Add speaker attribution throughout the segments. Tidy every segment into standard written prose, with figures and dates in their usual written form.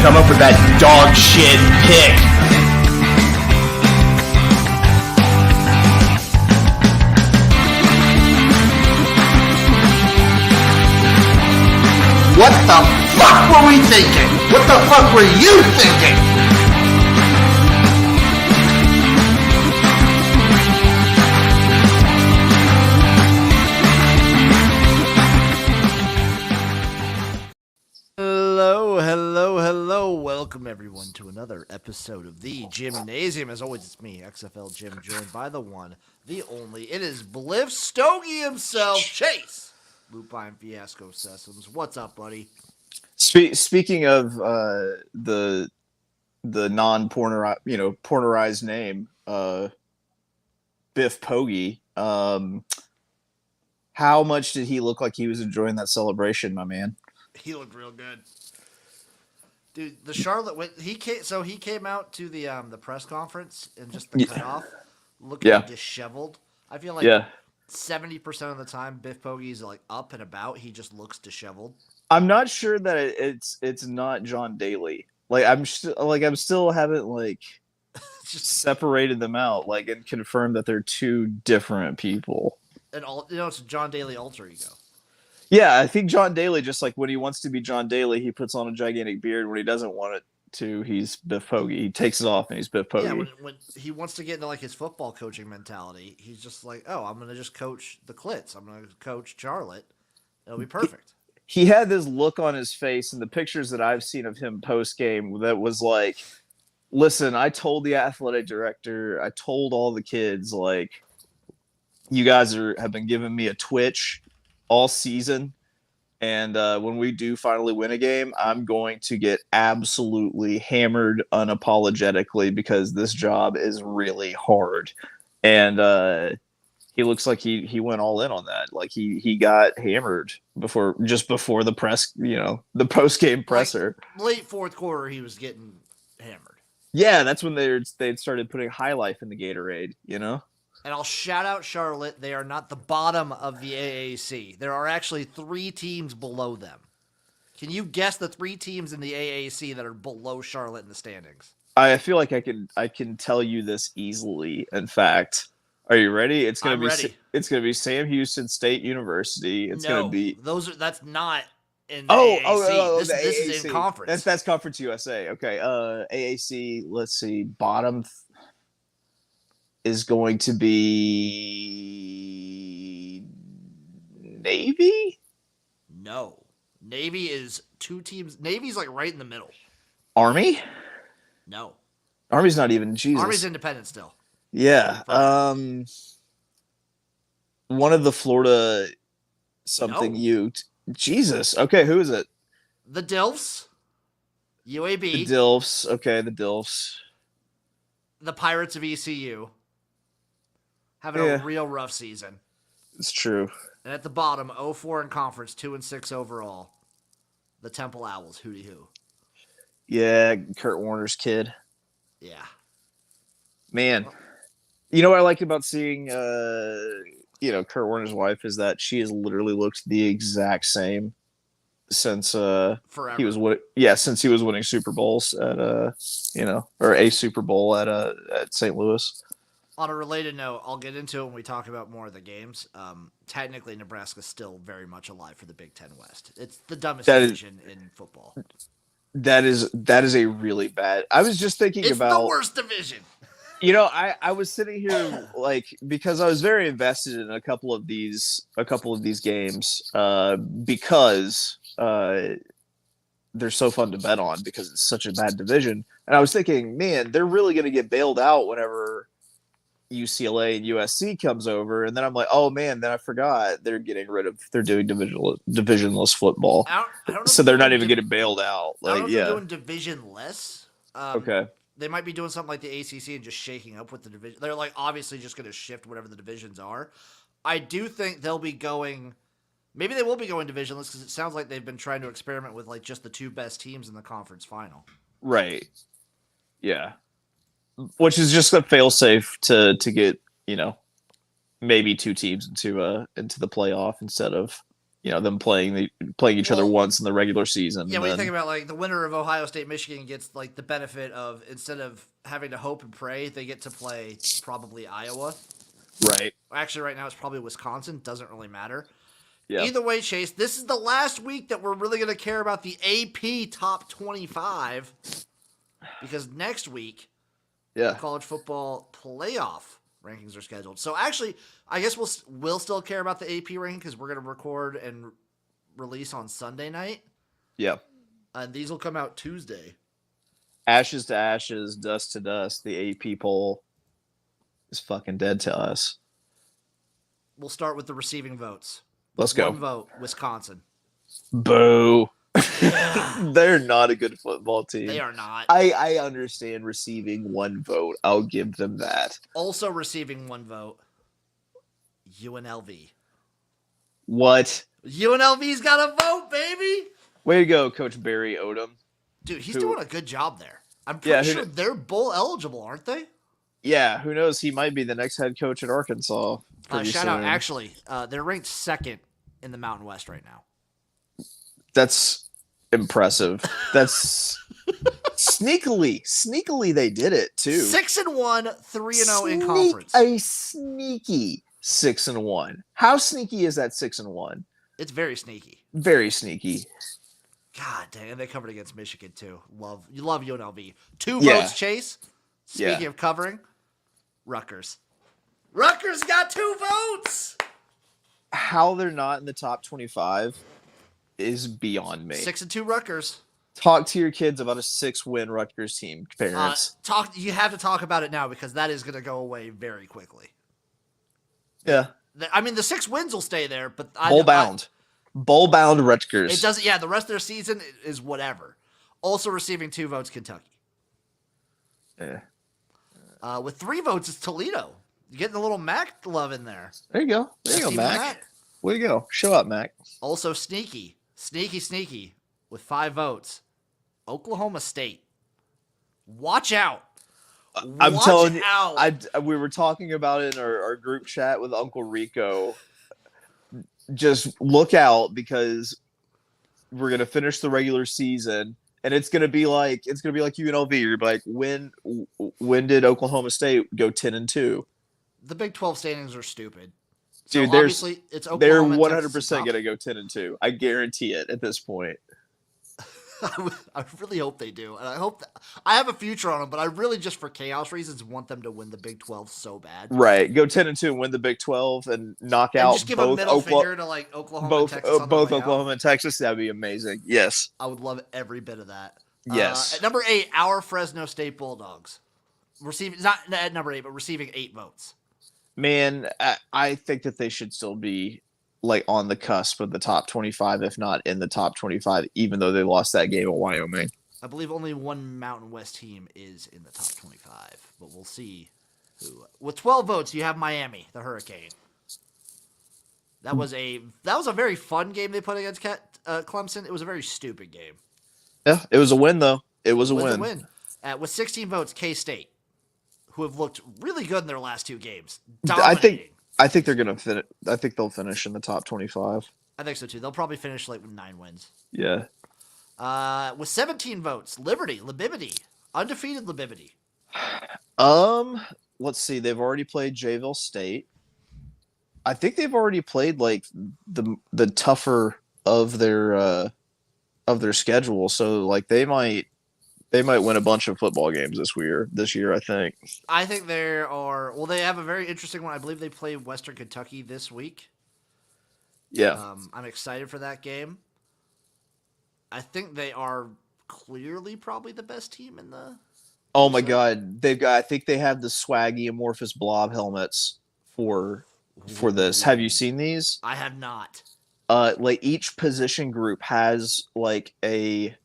Speaker 1: come up with that dog shit pick. What the fuck were we thinking? What the fuck were you thinking?
Speaker 2: Hello. Welcome, everyone, to another episode of the Jimnasium. As always, it's me, XFL Jim, joined by the one, the only. It is Bliff Stogie himself, Chase. Lupine Fiasco Sessions. What's up, buddy?
Speaker 3: Speaking of the pornerized name, Biff Poggi. How much did he look like he was enjoying that celebration, my man?
Speaker 2: He looked real good. Dude, the Charlotte he came out to the press conference and just the cutoff looking disheveled. I feel like 70% of the time Biff Poggi's like up and about, he just looks disheveled.
Speaker 3: I'm not sure that it's not John Daly. I'm still haven't just separated them out and confirmed that they're two different people.
Speaker 2: And it's John Daly alter ego.
Speaker 3: Yeah, I think John Daly, just like when he wants to be John Daly, he puts on a gigantic beard. When he doesn't want it to, he's Biff Poggi. He takes it off and he's Biff Poggi.
Speaker 2: Yeah, when he wants to get into his football coaching mentality, he's just like, oh, I'm going to just coach the Clits. I'm going to coach Charlotte. It'll be perfect.
Speaker 3: He had this look on his face in the pictures that I've seen of him post-game that was like, listen, I told the athletic director, I told all the kids, you guys have been giving me a twitch all season, and when we do finally win a game, I'm going to get absolutely hammered unapologetically because this job is really hard. And he looks like he went all in on that. He got hammered before the press, the post-game presser.
Speaker 2: Late fourth quarter, he was getting hammered.
Speaker 3: Yeah, that's when they'd started putting High Life in the Gatorade,
Speaker 2: And I'll shout out Charlotte. They are not the bottom of the AAC. There are actually 3 teams below them. Can you guess the 3 teams in the AAC that are below Charlotte in the standings?
Speaker 3: I feel like I can tell you this easily. In fact, are you ready? It's gonna be Sam Houston State University.
Speaker 2: That's not in the AAC. This is in conference.
Speaker 3: That's Conference USA. Okay. AAC. Let's see. Bottom is going to be Navy?
Speaker 2: No. Navy is 2 teams. Navy's right in the middle.
Speaker 3: Army?
Speaker 2: No.
Speaker 3: Army's not even Jesus.
Speaker 2: Army's independent still.
Speaker 3: Yeah. One of the Florida something Jesus. Okay, who is it?
Speaker 2: The Dilfs. UAB.
Speaker 3: The Dilfs. Okay, the Dilfs.
Speaker 2: The Pirates of ECU. Having a real rough season.
Speaker 3: It's true.
Speaker 2: And at the bottom, 0-4 in conference, 2-6 overall. The Temple Owls, hooty hoo.
Speaker 3: Yeah, Kurt Warner's kid.
Speaker 2: Yeah.
Speaker 3: Man. You know what I like about seeing Kurt Warner's wife is that she has literally looked the exact same since
Speaker 2: forever.
Speaker 3: Since he was winning Super Bowls at or a Super Bowl at St. Louis.
Speaker 2: On a related note, I'll get into it when we talk about more of the games. Technically, Nebraska's still very much alive for the Big Ten West. It's the dumbest division in football.
Speaker 3: That is a really bad. I was just thinking
Speaker 2: it's the worst division.
Speaker 3: I was sitting here because I was very invested in a couple of these games because they're so fun to bet on because it's such a bad division. And I was thinking, man, they're really going to get bailed out whenever UCLA and USC comes over. And then I'm like, oh man, then I forgot they're doing divisionless football.
Speaker 2: I don't know
Speaker 3: so they're not even getting bailed out.
Speaker 2: I don't know if they're doing divisionless.
Speaker 3: Okay.
Speaker 2: They might be doing something like the ACC and just shaking up with the division. They're obviously just going to shift whatever the divisions are. I do think they'll be going. Maybe they will be going divisionless because it sounds like they've been trying to experiment with just the 2 best teams in the conference final.
Speaker 3: Right. Yeah. Which is just a fail-safe to get maybe 2 teams into the playoff instead of them playing each other once in the regular season.
Speaker 2: Yeah, when you think about like the winner of Ohio State Michigan gets like the benefit of, instead of having to hope and pray, they get to play probably Iowa.
Speaker 3: Right.
Speaker 2: Actually, right now it's probably Wisconsin. Doesn't really matter.
Speaker 3: Yeah.
Speaker 2: Either way, Chase, this is the last week that we're really going to care about the AP top 25, because next week, the college football playoff rankings are scheduled. So actually, I guess we'll still care about the AP ranking because we're going to record and release on Sunday night.
Speaker 3: Yeah.
Speaker 2: And these will come out Tuesday.
Speaker 3: Ashes to ashes, dust to dust. The AP poll is fucking dead to us.
Speaker 2: We'll start with the receiving votes.
Speaker 3: Let's go.
Speaker 2: One vote, Wisconsin.
Speaker 3: Boo. They're not a good football team.
Speaker 2: They are not.
Speaker 3: I understand receiving one vote. I'll give them that.
Speaker 2: Also receiving one vote, UNLV.
Speaker 3: What?
Speaker 2: UNLV's got a vote, baby.
Speaker 3: Way to go, Coach Barry Odom.
Speaker 2: Dude, he's doing a good job there. I'm pretty sure they're bowl eligible, aren't they?
Speaker 3: Yeah, who knows? He might be the next head coach at Arkansas.
Speaker 2: Shout out, actually, they're ranked second in the Mountain West right now.
Speaker 3: That's impressive. That's sneakily they did it too.
Speaker 2: 6-1, 3-0 in conference.
Speaker 3: A sneaky 6-1. How sneaky is that 6-1?
Speaker 2: It's very sneaky.
Speaker 3: Very sneaky.
Speaker 2: God dang, and they covered against Michigan too. You love UNLV. 2 votes, Chase. Speaking of covering, Rutgers. Rutgers got 2 votes.
Speaker 3: How they're not in the top 25 is beyond me.
Speaker 2: 6-2 Rutgers.
Speaker 3: Talk to your kids about a 6-win Rutgers team, parents.
Speaker 2: You have to talk about it now because that is going to go away very quickly.
Speaker 3: Yeah.
Speaker 2: I mean, the 6 wins will stay there, but
Speaker 3: Bowl bound Rutgers.
Speaker 2: It doesn't. Yeah, the rest of their season is whatever. Also receiving 2 votes, Kentucky.
Speaker 3: Yeah.
Speaker 2: With 3 votes, it's Toledo. You're getting a little Mac love in there.
Speaker 3: There you go. There you go, Mac. Way to go. Show up, Mac.
Speaker 2: Also sneaky, with 5 votes, Oklahoma State. Watch out.
Speaker 3: I'm telling you, we were talking about it in our group chat with Uncle Rico. Just look out because we're gonna finish the regular season, and it's gonna be like UNLV. You're like, when did Oklahoma State go 10-2?
Speaker 2: The Big 12 standings are stupid.
Speaker 3: Dude,
Speaker 2: so obviously it's Oklahoma.
Speaker 3: They're 100% gonna go 10-2. I guarantee it at this point.
Speaker 2: I really hope they do, and I hope I have a future on them. But I really, just for chaos reasons, want them to win the Big 12 so bad.
Speaker 3: Right, go 10-2 and win the Big 12 and knock out.
Speaker 2: Just give a middle finger to like Oklahoma, and Texas
Speaker 3: both Oklahoma and Texas. That'd be amazing. Yes,
Speaker 2: I would love every bit of that.
Speaker 3: Yes.
Speaker 2: At number 8, our Fresno State Bulldogs receiving not at number 8, but receiving 8 votes.
Speaker 3: Man, I think that they should still be like on the cusp of the top 25, if not in the top 25, even though they lost that game at Wyoming.
Speaker 2: I believe only one Mountain West team is in the top 25, but we'll see who. With 12 votes, you have Miami, the Hurricane. That was a very fun game they put against Clemson. It was a very stupid game.
Speaker 3: Yeah, it was a win though. It was a win.
Speaker 2: With 16 votes, K-State, who have looked really good in their last 2 games.
Speaker 3: I think they're gonna finish. I think they'll finish in the top 25.
Speaker 2: I think so too. They'll probably finish like with 9 wins.
Speaker 3: Yeah.
Speaker 2: With 17 votes, Libibity, undefeated Libibity.
Speaker 3: Let's see. They've already played Jayville State. I think they've already played like the tougher of their schedule. So like they might win a bunch of football games this year, I think.
Speaker 2: I think they have a very interesting one. I believe they play Western Kentucky this week.
Speaker 3: Yeah.
Speaker 2: I'm excited for that game. I think they are clearly probably the best team in the...
Speaker 3: Oh my God. I think they have the swaggy amorphous blob helmets for this. Have you seen these?
Speaker 2: I have not.
Speaker 3: Like each position group has like a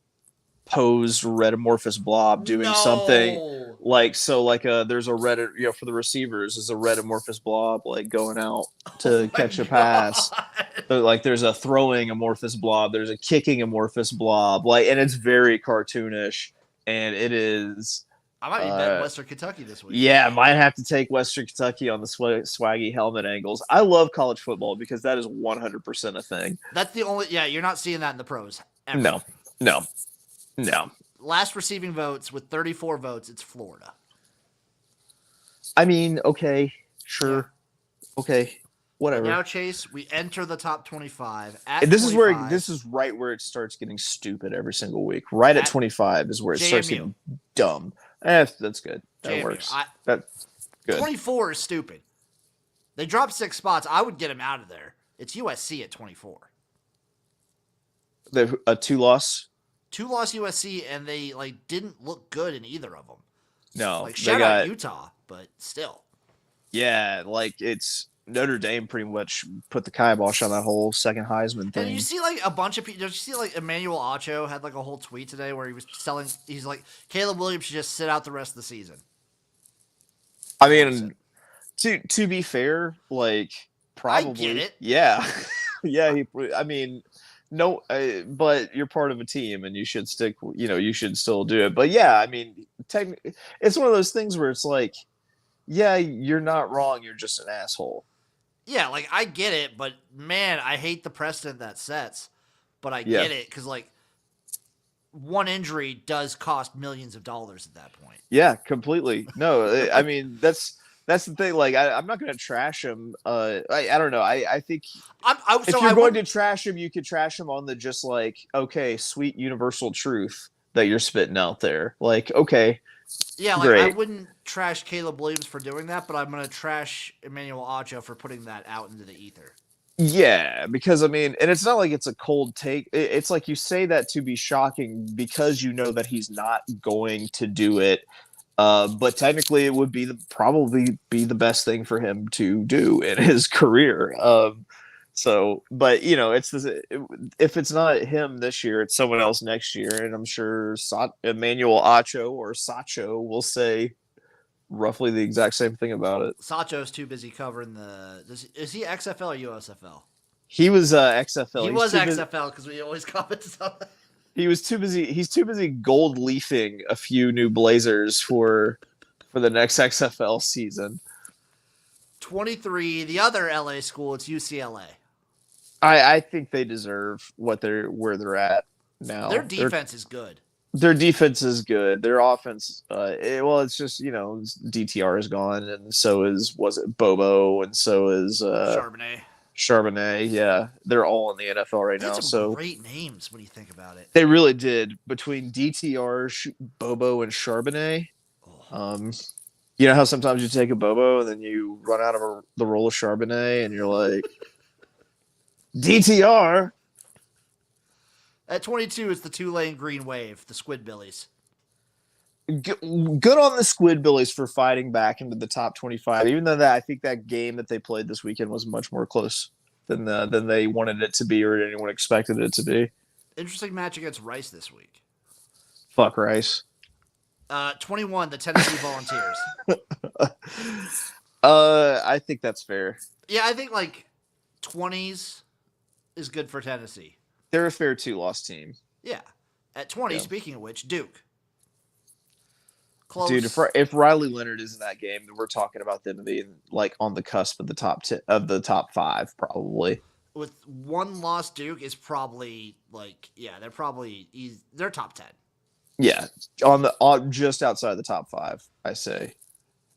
Speaker 3: posed red amorphous blob doing something like there's a red for the receivers is a red amorphous blob like going out to catch a pass. So, like there's a throwing amorphous blob, there's a kicking amorphous blob, and it's very cartoonish, and it is
Speaker 2: I might be betting Western Kentucky this week.
Speaker 3: Yeah, I might have to take Western Kentucky on the swaggy helmet angles. I love college football because that is 100% a thing.
Speaker 2: That's the only. Yeah, you're not seeing that in the pros.
Speaker 3: Ever. No.
Speaker 2: Last receiving votes with 34 votes, it's Florida.
Speaker 3: I mean, okay, sure, okay, whatever.
Speaker 2: Now, Chase, we enter the top 25.
Speaker 3: This is right where it starts getting stupid every single week. Right at 25 is where it starts getting dumb. That's good. That works. That's good.
Speaker 2: 24 is stupid. They dropped 6 spots. I would get him out of there. It's USC at 24.
Speaker 3: They've a 2-loss.
Speaker 2: 2-loss USC, and they didn't look good in either of them.
Speaker 3: No,
Speaker 2: shout out Utah, but still.
Speaker 3: Yeah, it's Notre Dame pretty much put the kibosh on that whole second Heisman thing.
Speaker 2: And you see a bunch of people. Did you see Emmanuel Acho had a whole tweet today where he was selling? He's like, Caleb Williams should just sit out the rest of the season.
Speaker 3: I mean, to be fair, probably.
Speaker 2: I get it.
Speaker 3: Yeah, yeah. No, but you're part of a team, and you should stick. You should still do it. But yeah, I mean, technically, it's one of those things where it's yeah, you're not wrong. You're just an asshole.
Speaker 2: Yeah, I get it, but man, I hate the precedent that sets. But I get it because one injury does cost millions of dollars at that point.
Speaker 3: Yeah, completely. No, I mean that's the thing. I'm not going to trash him. I don't know. I think if you're going to trash him, you could trash him on the just okay, sweet universal truth that you're spitting out there. Okay.
Speaker 2: Yeah,
Speaker 3: great.
Speaker 2: I wouldn't trash Caleb Williams for doing that, but I'm going to trash Emmanuel Acho for putting that out into the ether.
Speaker 3: Yeah, because and it's not like it's a cold take. It's you say that to be shocking because you know that he's not going to do it. But technically, it would probably be the best thing for him to do in his career. But if it's not him this year, it's someone else next year, and I'm sure Emmanuel Acho or Sacho will say roughly the exact same thing about it.
Speaker 2: Sacho's too busy covering is he XFL or USFL?
Speaker 3: He was XFL.
Speaker 2: He was XFL because we always comment on that.
Speaker 3: He was too busy. He's too busy gold leafing a few new Blazers for the next XFL season.
Speaker 2: 23, the other LA school, it's UCLA.
Speaker 3: I think they deserve where they're at now.
Speaker 2: Their defense is good.
Speaker 3: Their defense is good. Their offense, it's just DTR is gone, and so was it Bobo, and so is Charbonnet. Yeah, they're all in the NFL right now. So
Speaker 2: great names when you think about it.
Speaker 3: They really did between DTR, Bobo, and Charbonnet. Oh. You know how sometimes you take a Bobo and then you run out of the roll of Charbonnet, and you're like. DTR.
Speaker 2: At 22, it's the Tulane Green Wave, the Squidbillies.
Speaker 3: Good on the Squidbillies for fighting back into the top 25. Even though I think that game that they played this weekend was much more close than they wanted it to be or anyone expected it to be.
Speaker 2: Interesting match against Rice this week.
Speaker 3: Fuck Rice.
Speaker 2: 21, the Tennessee Volunteers.
Speaker 3: I think that's fair.
Speaker 2: Yeah, I think 20s is good for Tennessee.
Speaker 3: They're a fair 2-loss team.
Speaker 2: Yeah. At 20, speaking of which, Duke. Close.
Speaker 3: Dude, if Riley Leonard is in that game, then we're talking about them being on the cusp of the top 10, of the top 5, probably.
Speaker 2: With one loss, Duke is probably they're top 10.
Speaker 3: Yeah, on just outside the top 5, I say.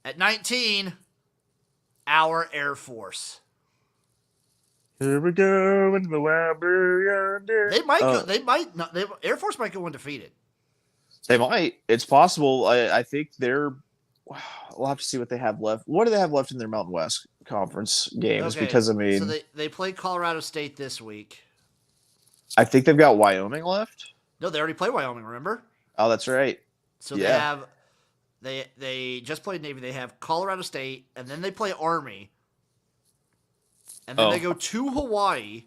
Speaker 2: At 19, our Air Force.
Speaker 3: Here we go in the wild yonder.
Speaker 2: They might go. They might not. Air Force might go undefeated.
Speaker 3: They might. It's possible. I think they're. We'll have to see what they have left. What do they have left in their Mountain West Conference games? Okay, because
Speaker 2: so they played Colorado State this week.
Speaker 3: I think they've got Wyoming left.
Speaker 2: No, they already played Wyoming. Remember?
Speaker 3: Oh, that's right.
Speaker 2: So they have. They just played Navy. They have Colorado State, and then they play Army. And then they go to Hawaii,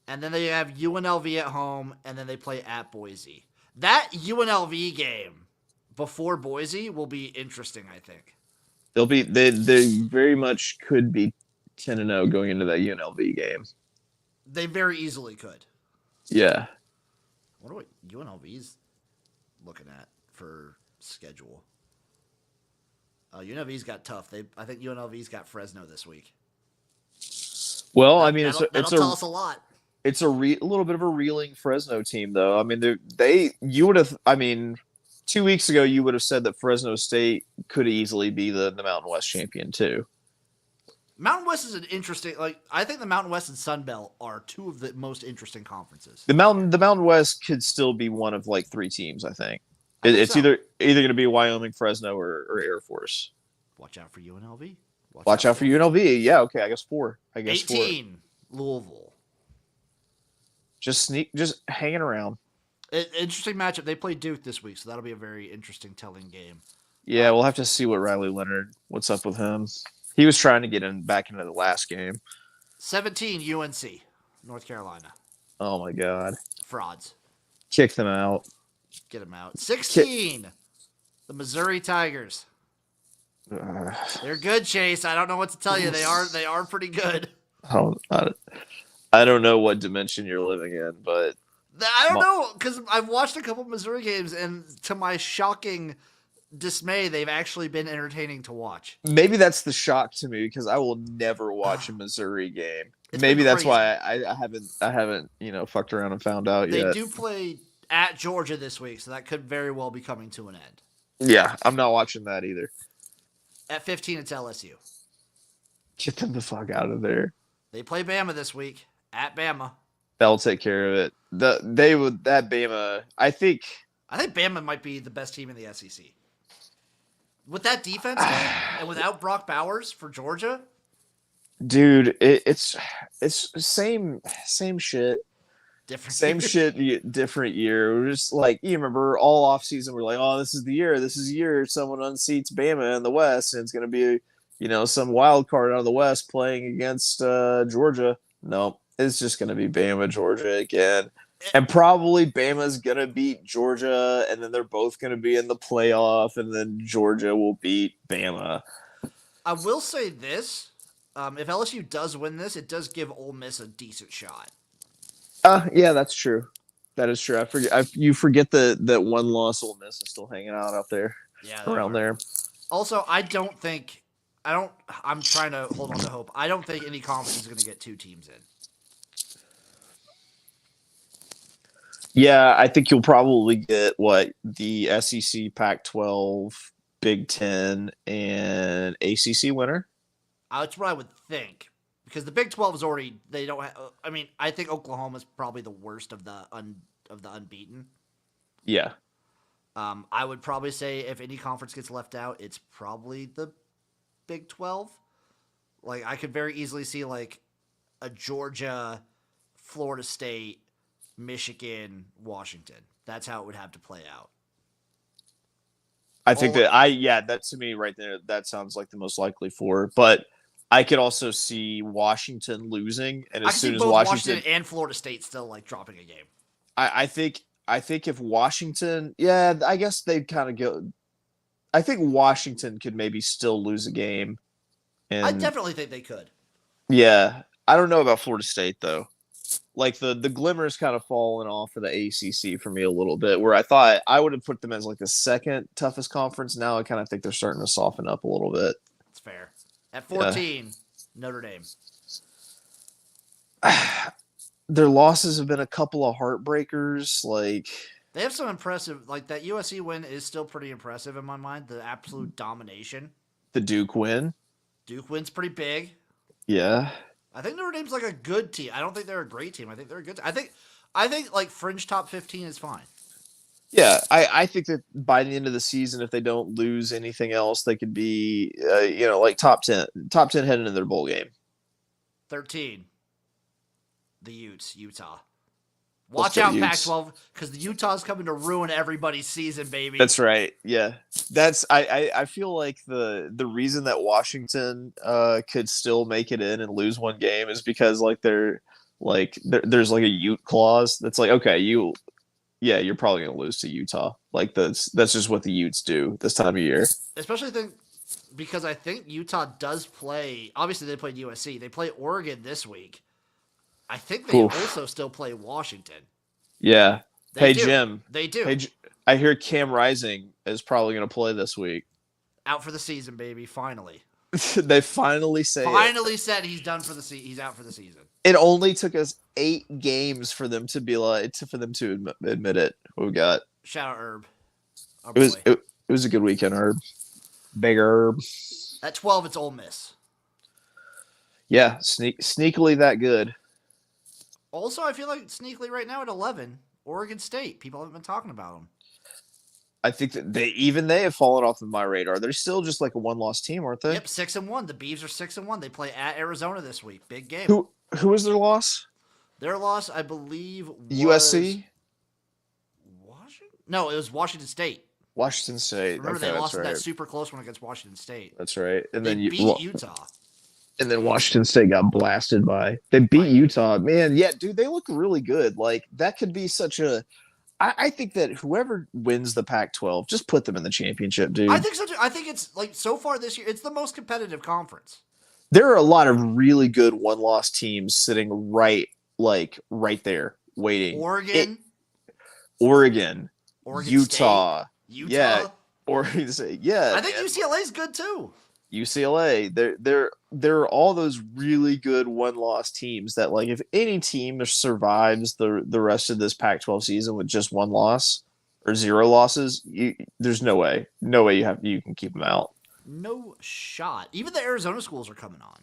Speaker 2: and then they have UNLV at home, and then they play at Boise. That UNLV game before Boise will be interesting, I think.
Speaker 3: They very much could be 10-0 going into that UNLV game.
Speaker 2: They very easily could.
Speaker 3: Yeah.
Speaker 2: I wonder what UNLV's looking at for schedule. UNLV's got tough. I think UNLV's got Fresno this week.
Speaker 3: Well, I mean,
Speaker 2: that'll tell us a lot.
Speaker 3: It's a little bit of a reeling Fresno team, though. I mean, you would have. I mean, 2 weeks ago, you would have said that Fresno State could easily be the Mountain West champion too.
Speaker 2: Mountain West is an interesting. I think the Mountain West and Sun Belt are two of the most interesting conferences.
Speaker 3: The Mountain West could still be one of like 3 teams. I think it's
Speaker 2: so.
Speaker 3: either going to be Wyoming, Fresno, or Air Force.
Speaker 2: Watch out for UNLV.
Speaker 3: Watch out for UNLV. Yeah, okay. I guess 4.
Speaker 2: 18. 4. Louisville.
Speaker 3: Just hanging around.
Speaker 2: Interesting matchup. They play Duke this week, so that'll be a very interesting, telling game.
Speaker 3: Yeah, we'll have to see what Riley Leonard. What's up with him? He was trying to get back into the last game.
Speaker 2: 17, UNC, North Carolina.
Speaker 3: Oh, my God.
Speaker 2: Frauds.
Speaker 3: Kick them out.
Speaker 2: Get them out. 16, the Missouri Tigers. They're good, Chase. I don't know what to tell you. They are pretty good.
Speaker 3: I don't know what dimension you're living in, but...
Speaker 2: I don't know, because I've watched a couple Missouri games, and to my shocking dismay, they've actually been entertaining to watch.
Speaker 3: Maybe that's the shock to me, because I will never watch a Missouri game.
Speaker 2: Maybe
Speaker 3: that's why I haven't fucked around and found out yet.
Speaker 2: They do play at Georgia this week, so that could very well be coming to an end.
Speaker 3: Yeah, I'm not watching that either.
Speaker 2: At 15, it's LSU.
Speaker 3: Get them the fuck out of there.
Speaker 2: They play Bama this week at Bama.
Speaker 3: They'll take care of it. That Bama. I think
Speaker 2: Bama might be the best team in the SEC. With that defense and without Brock Bowers for Georgia,
Speaker 3: dude, it's same shit.
Speaker 2: Different
Speaker 3: Different year. We're just like, you remember all offseason, we're like, oh, this is the year someone unseats Bama in the West, and it's gonna be, some wild card out of the West playing against Georgia. No, it's just gonna be Bama, Georgia again. And probably Bama's gonna beat Georgia, and then they're both gonna be in the playoff, and then Georgia will beat Bama.
Speaker 2: I will say this: if LSU does win this, it does give Ole Miss a decent shot.
Speaker 3: Yeah, that's true. That is true. You forget that one loss Ole Miss is still hanging out there.
Speaker 2: Yeah,
Speaker 3: around there.
Speaker 2: Also, I'm trying to hold on to hope. I don't think any conference is going to get 2 teams in.
Speaker 3: Yeah, I think you'll probably get the SEC, Pac-12, Big Ten, and ACC winner.
Speaker 2: That's what I would think. Because the Big 12 is already, they don't have, I think Oklahoma's probably the worst of the unbeaten.
Speaker 3: Yeah.
Speaker 2: I would probably say if any conference gets left out, it's probably the Big 12. I could very easily see a Georgia, Florida State, Michigan, Washington. That's how it would have to play out.
Speaker 3: I think that to me right there, that sounds like the most likely 4, but I could also see Washington losing, and as soon as
Speaker 2: Washington and Florida State still dropping a game.
Speaker 3: I think if Washington, yeah, I guess they'd kind of go. I think Washington could maybe still lose a game. And
Speaker 2: I definitely think they could.
Speaker 3: Yeah, I don't know about Florida State though. The glimmer's kind of fallen off of the ACC for me a little bit, where I thought I would have put them as the second toughest conference. Now I kind of think they're starting to soften up a little bit.
Speaker 2: That's fair. At 14, Notre Dame.
Speaker 3: Their losses have been a couple of heartbreakers.
Speaker 2: They have some impressive, that USC win is still pretty impressive in my mind. The absolute domination.
Speaker 3: The Duke win.
Speaker 2: Duke win's pretty big.
Speaker 3: Yeah.
Speaker 2: I think Notre Dame's a good team. I don't think they're a great team. I think they're a good team. I think fringe top 15 is fine.
Speaker 3: Yeah, I think that by the end of the season, if they don't lose anything else, they could be, top 10 heading into their bowl game.
Speaker 2: 13, the Utes, Utah. Watch out, Pac-12, because the Utah's coming to ruin everybody's season, baby.
Speaker 3: That's right. Yeah, I feel like the reason that Washington could still make it in and lose one game is because there's a Ute clause that's okay, you're probably going to lose to Utah. That's just what the Utes do this time of year.
Speaker 2: Especially because I think Utah does play. Obviously, they played USC. They play Oregon this week. I think they also still play Washington.
Speaker 3: Yeah.
Speaker 2: They do.
Speaker 3: Jim.
Speaker 2: They do.
Speaker 3: I hear Cam Rising is probably going to play this week.
Speaker 2: Out for the season, baby. Finally.
Speaker 3: They finally
Speaker 2: said he's done for the season. He's out for the season.
Speaker 3: It only took us 8 games for them to be like for them to admit it. What we got?
Speaker 2: Shout out Herb.
Speaker 3: It was a good weekend, Herb. Big Herb.
Speaker 2: At 12, it's Ole Miss.
Speaker 3: Yeah, sneakily that good.
Speaker 2: Also, I feel like sneakily right now at 11, Oregon State. People haven't been talking about them.
Speaker 3: I think that they have fallen off of my radar. They're still just like a one-loss team, aren't they?
Speaker 2: Yep, 6-1. The Beavs are 6-1. They play at Arizona this week. Big game.
Speaker 3: Who was their loss?
Speaker 2: Their loss, I believe, was
Speaker 3: USC.
Speaker 2: Washington? No, it was Washington State.
Speaker 3: Washington State.
Speaker 2: Remember, they lost that super close one against Washington State.
Speaker 3: That's right. And
Speaker 2: they
Speaker 3: then
Speaker 2: beat Utah.
Speaker 3: And then Washington State got blasted by. They beat Utah. Man, yeah, dude, they look really good. Like that could be such a. I think that whoever wins the Pac-12, just put them in the championship, dude.
Speaker 2: I think so too. I think it's like so far this year, it's the most competitive conference.
Speaker 3: There are a lot of really good one-loss teams sitting right there, waiting.
Speaker 2: Oregon,
Speaker 3: Utah,
Speaker 2: State, Utah,
Speaker 3: yeah, Oregon State, yeah.
Speaker 2: I think UCLA's good too.
Speaker 3: UCLA, there are all those really good one-loss teams that, like, if any team survives the rest of this Pac-12 season with just one loss or 0 losses, there's no way you can keep them out.
Speaker 2: No shot. Even the Arizona schools are coming on.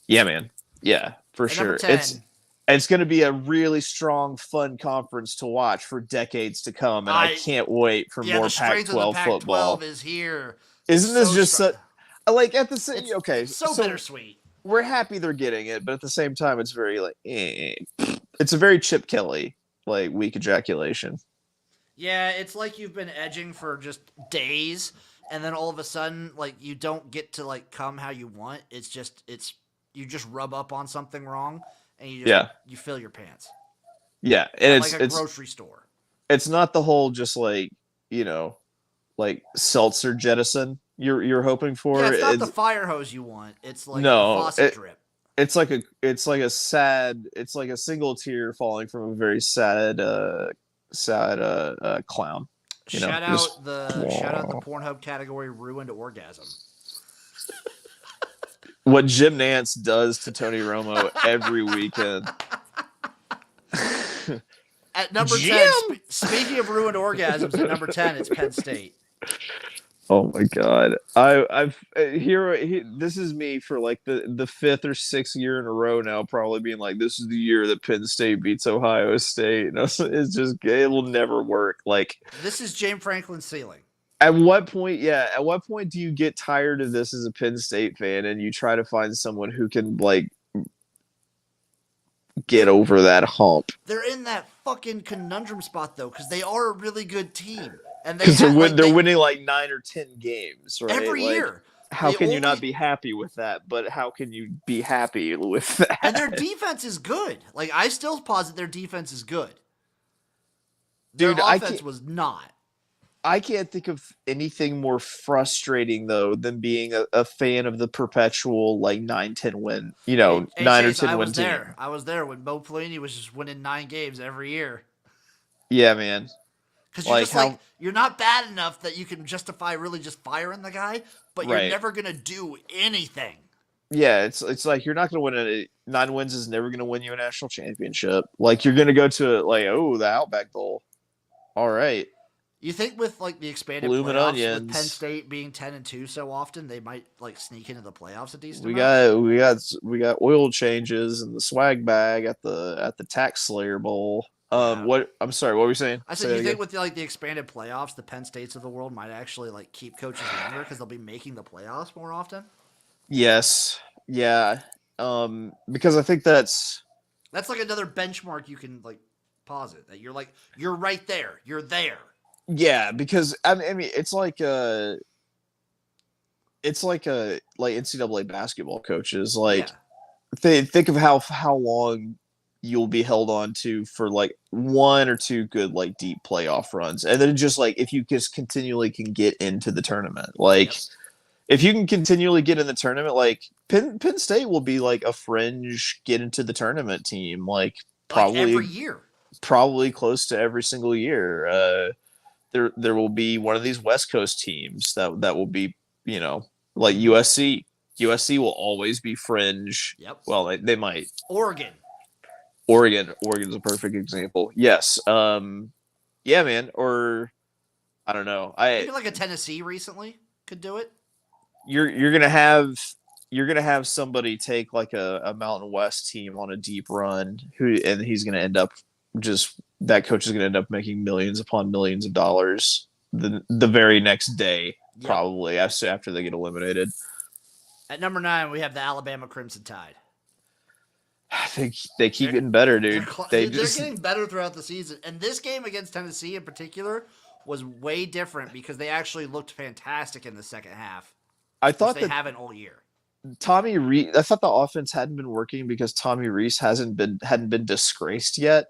Speaker 3: Yeah, man. Yeah, for
Speaker 2: and
Speaker 3: sure.
Speaker 2: 10,
Speaker 3: it's going to be a really strong, fun conference to watch for decades to come, and I can't wait for more Pac-12 football.
Speaker 2: Pac-12 is here.
Speaker 3: Isn't this just so? Like at the same,
Speaker 2: okay, so bittersweet.
Speaker 3: We're happy they're getting it, but at the same time, it's very like, it's a very Chip Kelly like weak ejaculation.
Speaker 2: Yeah, it's like you've been edging for just days, and then all of a sudden, like you don't get to like come how you want. It's you just rub up on something wrong, and you fill your pants.
Speaker 3: Yeah, and
Speaker 2: it's like a grocery store.
Speaker 3: It's not the whole just like like seltzer jettison you're hoping for.
Speaker 2: Yeah, it's not the fire hose you want. It's like a faucet drip.
Speaker 3: It's like a single tear falling from a very sad clown.
Speaker 2: Shout out the Pornhub category ruined orgasm.
Speaker 3: What Jim Nance does to Tony Romo every weekend.
Speaker 2: At number 10, speaking of ruined orgasms, at number 10, it's Penn State.
Speaker 3: Oh my God! This is me for like the 5th or 6th year in a row now, probably being like, this is the year that Penn State beats Ohio State. And it's just, it will never work. Like,
Speaker 2: this is James Franklin's ceiling.
Speaker 3: At what point do you get tired of this as a Penn State fan and you try to find someone who can like get over that hump?
Speaker 2: They're in that fucking conundrum spot though, because they are a really good team.
Speaker 3: Because they're winning like 9 or 10 games, right?
Speaker 2: Every year.
Speaker 3: How can you not be happy with that? But how can you be happy with that?
Speaker 2: And their defense is good. Like, I still posit their defense is good. Their offense was not.
Speaker 3: I can't think of anything more frustrating, though, than being a fan of the perpetual, like, 9-10 win, 9 or 10 win team.
Speaker 2: I was there when Bo Pelini was just winning 9 games every year.
Speaker 3: Yeah, man.
Speaker 2: Because you're not bad enough that you can justify really just firing the guy, but you're never going to do anything.
Speaker 3: Yeah, it's like you're not going to win 9 wins is never going to win you a national championship. Like, you're going to go to, the Outback Bowl. All right.
Speaker 2: You think with, like, the expanded playoffs, with Penn State being 10-2 so often, they might, like, sneak into the playoffs a decent amount?
Speaker 3: We got oil changes and the swag bag at the Tax Slayer Bowl. I'm sorry, what were you saying?
Speaker 2: I said, you think with the expanded playoffs, the Penn States of the world might actually like keep coaches longer because they'll be making the playoffs more often?
Speaker 3: Yes. Yeah. Because I think that's
Speaker 2: like another benchmark you can like posit that you're right there. You're there.
Speaker 3: Yeah, because I mean it's like NCAA basketball coaches. Like think of how long you'll be held on to for like 1 or 2 good like deep playoff runs, and then just like if you just continually can get into the tournament, if you can continually get in the tournament, like Penn State will be like a fringe get into the tournament team, like probably
Speaker 2: every year,
Speaker 3: probably close to every single year. there will be one of these West Coast teams that will be, like USC. USC will always be fringe.
Speaker 2: Yep.
Speaker 3: Well, they might. Oregon's a perfect example. Yes. Yeah, man. Or I don't know.
Speaker 2: Maybe like a Tennessee recently could do it.
Speaker 3: You're gonna have somebody take like a Mountain West team on a deep run and he's gonna end up that coach is gonna end up making millions upon millions of dollars the very next day, probably after they get eliminated.
Speaker 2: At number 9, we have the Alabama Crimson Tide.
Speaker 3: I think they keep getting better, dude.
Speaker 2: They're getting better throughout the season. And this game against Tennessee in particular was way different because they actually looked fantastic in the second half.
Speaker 3: I thought
Speaker 2: they haven't all year.
Speaker 3: Tommy Rees. I thought the offense hadn't been working because Tommy Rees hadn't been disgraced yet.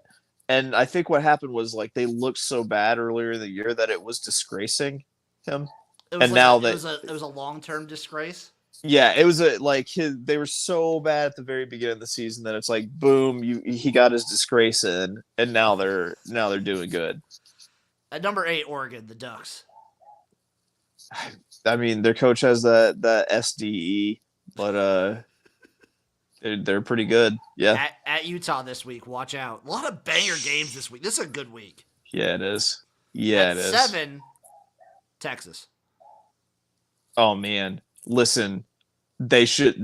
Speaker 3: And I think what happened was like they looked so bad earlier in the year that it was disgracing him.
Speaker 2: It was a long-term disgrace.
Speaker 3: Yeah, it was they were so bad at the very beginning of the season that it's like boom, he got his disgrace in, and now they're doing good.
Speaker 2: At number 8, Oregon, the Ducks.
Speaker 3: I mean, their coach has that SDE, but they're pretty good. Yeah.
Speaker 2: At Utah this week, watch out. A lot of banger games this week. This is a good week.
Speaker 3: Yeah, it is. Yeah,
Speaker 2: it is. 7, Texas.
Speaker 3: Oh man, listen. They should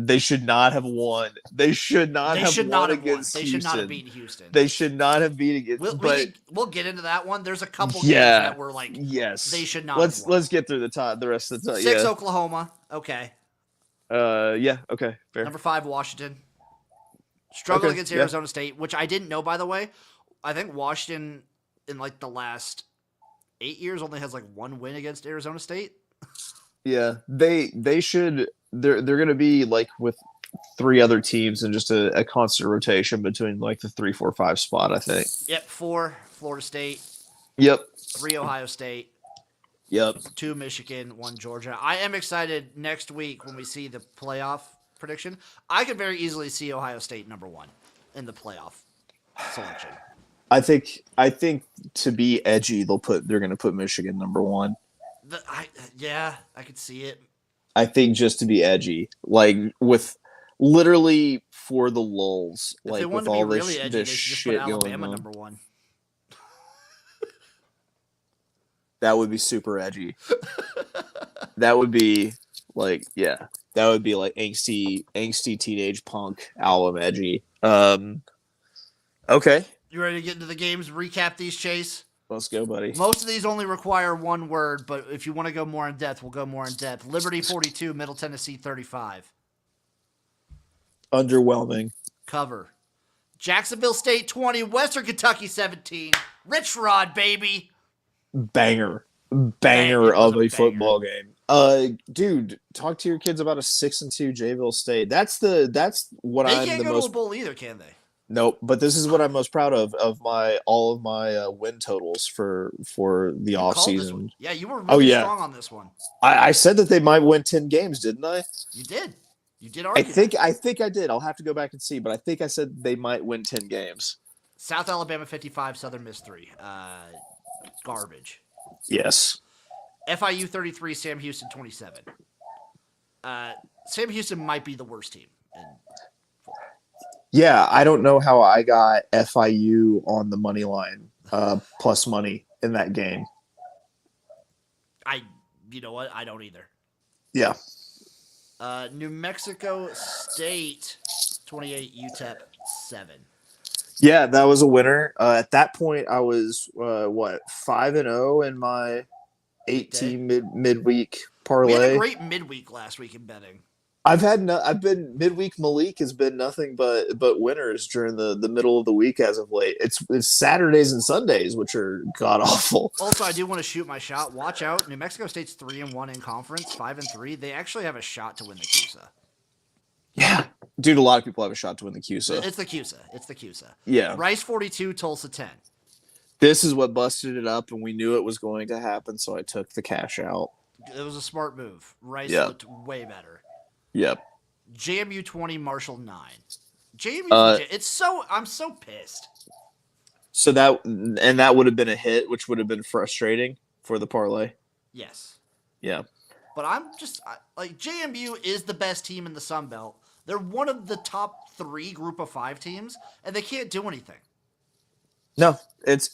Speaker 3: not have won. They should not have won against Houston.
Speaker 2: They should not have beaten Houston.
Speaker 3: They should not have beaten against.
Speaker 2: We'll get into that one. There's a couple games that were like,
Speaker 3: yes,
Speaker 2: they should not.
Speaker 3: Let's get through the rest of the time.
Speaker 2: 6, Oklahoma. Okay.
Speaker 3: Yeah. Okay. Fair.
Speaker 2: Number 5, Washington. Struggle against Arizona State, which I didn't know, by the way. I think Washington in like the last 8 years only has like 1 win against Arizona State.
Speaker 3: Yeah, they should. They're going to be like with 3 other teams and just a constant rotation between like the 3, 4, 5 spot, I think.
Speaker 2: Yep, 4 Florida State.
Speaker 3: Yep.
Speaker 2: 3 Ohio State.
Speaker 3: Yep.
Speaker 2: 2 Michigan, 1 Georgia. I am excited next week when we see the playoff prediction. I could very easily see Ohio State number 1 in the playoff selection.
Speaker 3: I think to be edgy, they're going to put Michigan number 1.
Speaker 2: I could see it.
Speaker 3: I think just to be edgy, like with literally for the lulls,
Speaker 2: if
Speaker 3: like
Speaker 2: they
Speaker 3: with
Speaker 2: to
Speaker 3: all
Speaker 2: be
Speaker 3: this,
Speaker 2: really edgy,
Speaker 3: this
Speaker 2: they
Speaker 3: shit
Speaker 2: just put
Speaker 3: going
Speaker 2: Alabama
Speaker 3: on.
Speaker 2: number 1.
Speaker 3: That would be super edgy. That would be like, yeah, that would be like angsty teenage punk album edgy. Okay.
Speaker 2: You ready to get into the games? Recap these, Chase?
Speaker 3: Let's go, buddy.
Speaker 2: Most of these only require 1 word, but if you want to go more in depth, we'll go more in depth. Liberty 42, Middle Tennessee 35.
Speaker 3: Underwhelming.
Speaker 2: Cover. Jacksonville State 20, Western Kentucky 17. Rich Rod, baby.
Speaker 3: Banger of a football game. Dude, talk to your kids about a 6-2 Jayville State. That's what
Speaker 2: they
Speaker 3: I'm
Speaker 2: can't
Speaker 3: the
Speaker 2: go
Speaker 3: most.
Speaker 2: to a bowl either, can they?
Speaker 3: Nope, but this is what I'm most proud of all of my win totals for the off season.
Speaker 2: Yeah, you were really strong on this one.
Speaker 3: I said that they might win 10 games, didn't I?
Speaker 2: You did. You did argue.
Speaker 3: I think I did. I'll have to go back and see, but I think I said they might win 10 games.
Speaker 2: South Alabama 55, Southern Miss 3. Garbage.
Speaker 3: Yes.
Speaker 2: FIU 33, Sam Houston 27. Sam Houston might be the worst team.
Speaker 3: Yeah, I don't know how I got FIU on the money line plus money in that game.
Speaker 2: You know what? I don't either.
Speaker 3: Yeah.
Speaker 2: New Mexico State 28, UTEP 7.
Speaker 3: Yeah, that was a winner. At that point, I was 5-0 in my 8-team midweek parlay.
Speaker 2: We had a great midweek last week in betting.
Speaker 3: I've been midweek. Malik has been nothing but winners during the middle of the week as of late. It's Saturdays and Sundays, which are god awful.
Speaker 2: Also, I do want to shoot my shot. Watch out, New Mexico State's 3-1 in conference, 5-3. They actually have a shot to win the CUSA.
Speaker 3: Yeah, dude, a lot of people have a shot to win the CUSA.
Speaker 2: It's the CUSA.
Speaker 3: Yeah.
Speaker 2: Rice 42, Tulsa 10.
Speaker 3: This is what busted it up, and we knew it was going to happen, so I took the cash out.
Speaker 2: It was a smart move. Rice looked way better.
Speaker 3: Yep.
Speaker 2: JMU 20, Marshall 9. JMU, I'm so pissed.
Speaker 3: So that would have been a hit, which would have been frustrating for the parlay.
Speaker 2: Yes.
Speaker 3: Yeah.
Speaker 2: But like JMU is the best team in the Sun Belt. They're one of the top 3 Group of 5 teams, and they can't do anything.
Speaker 3: No, it's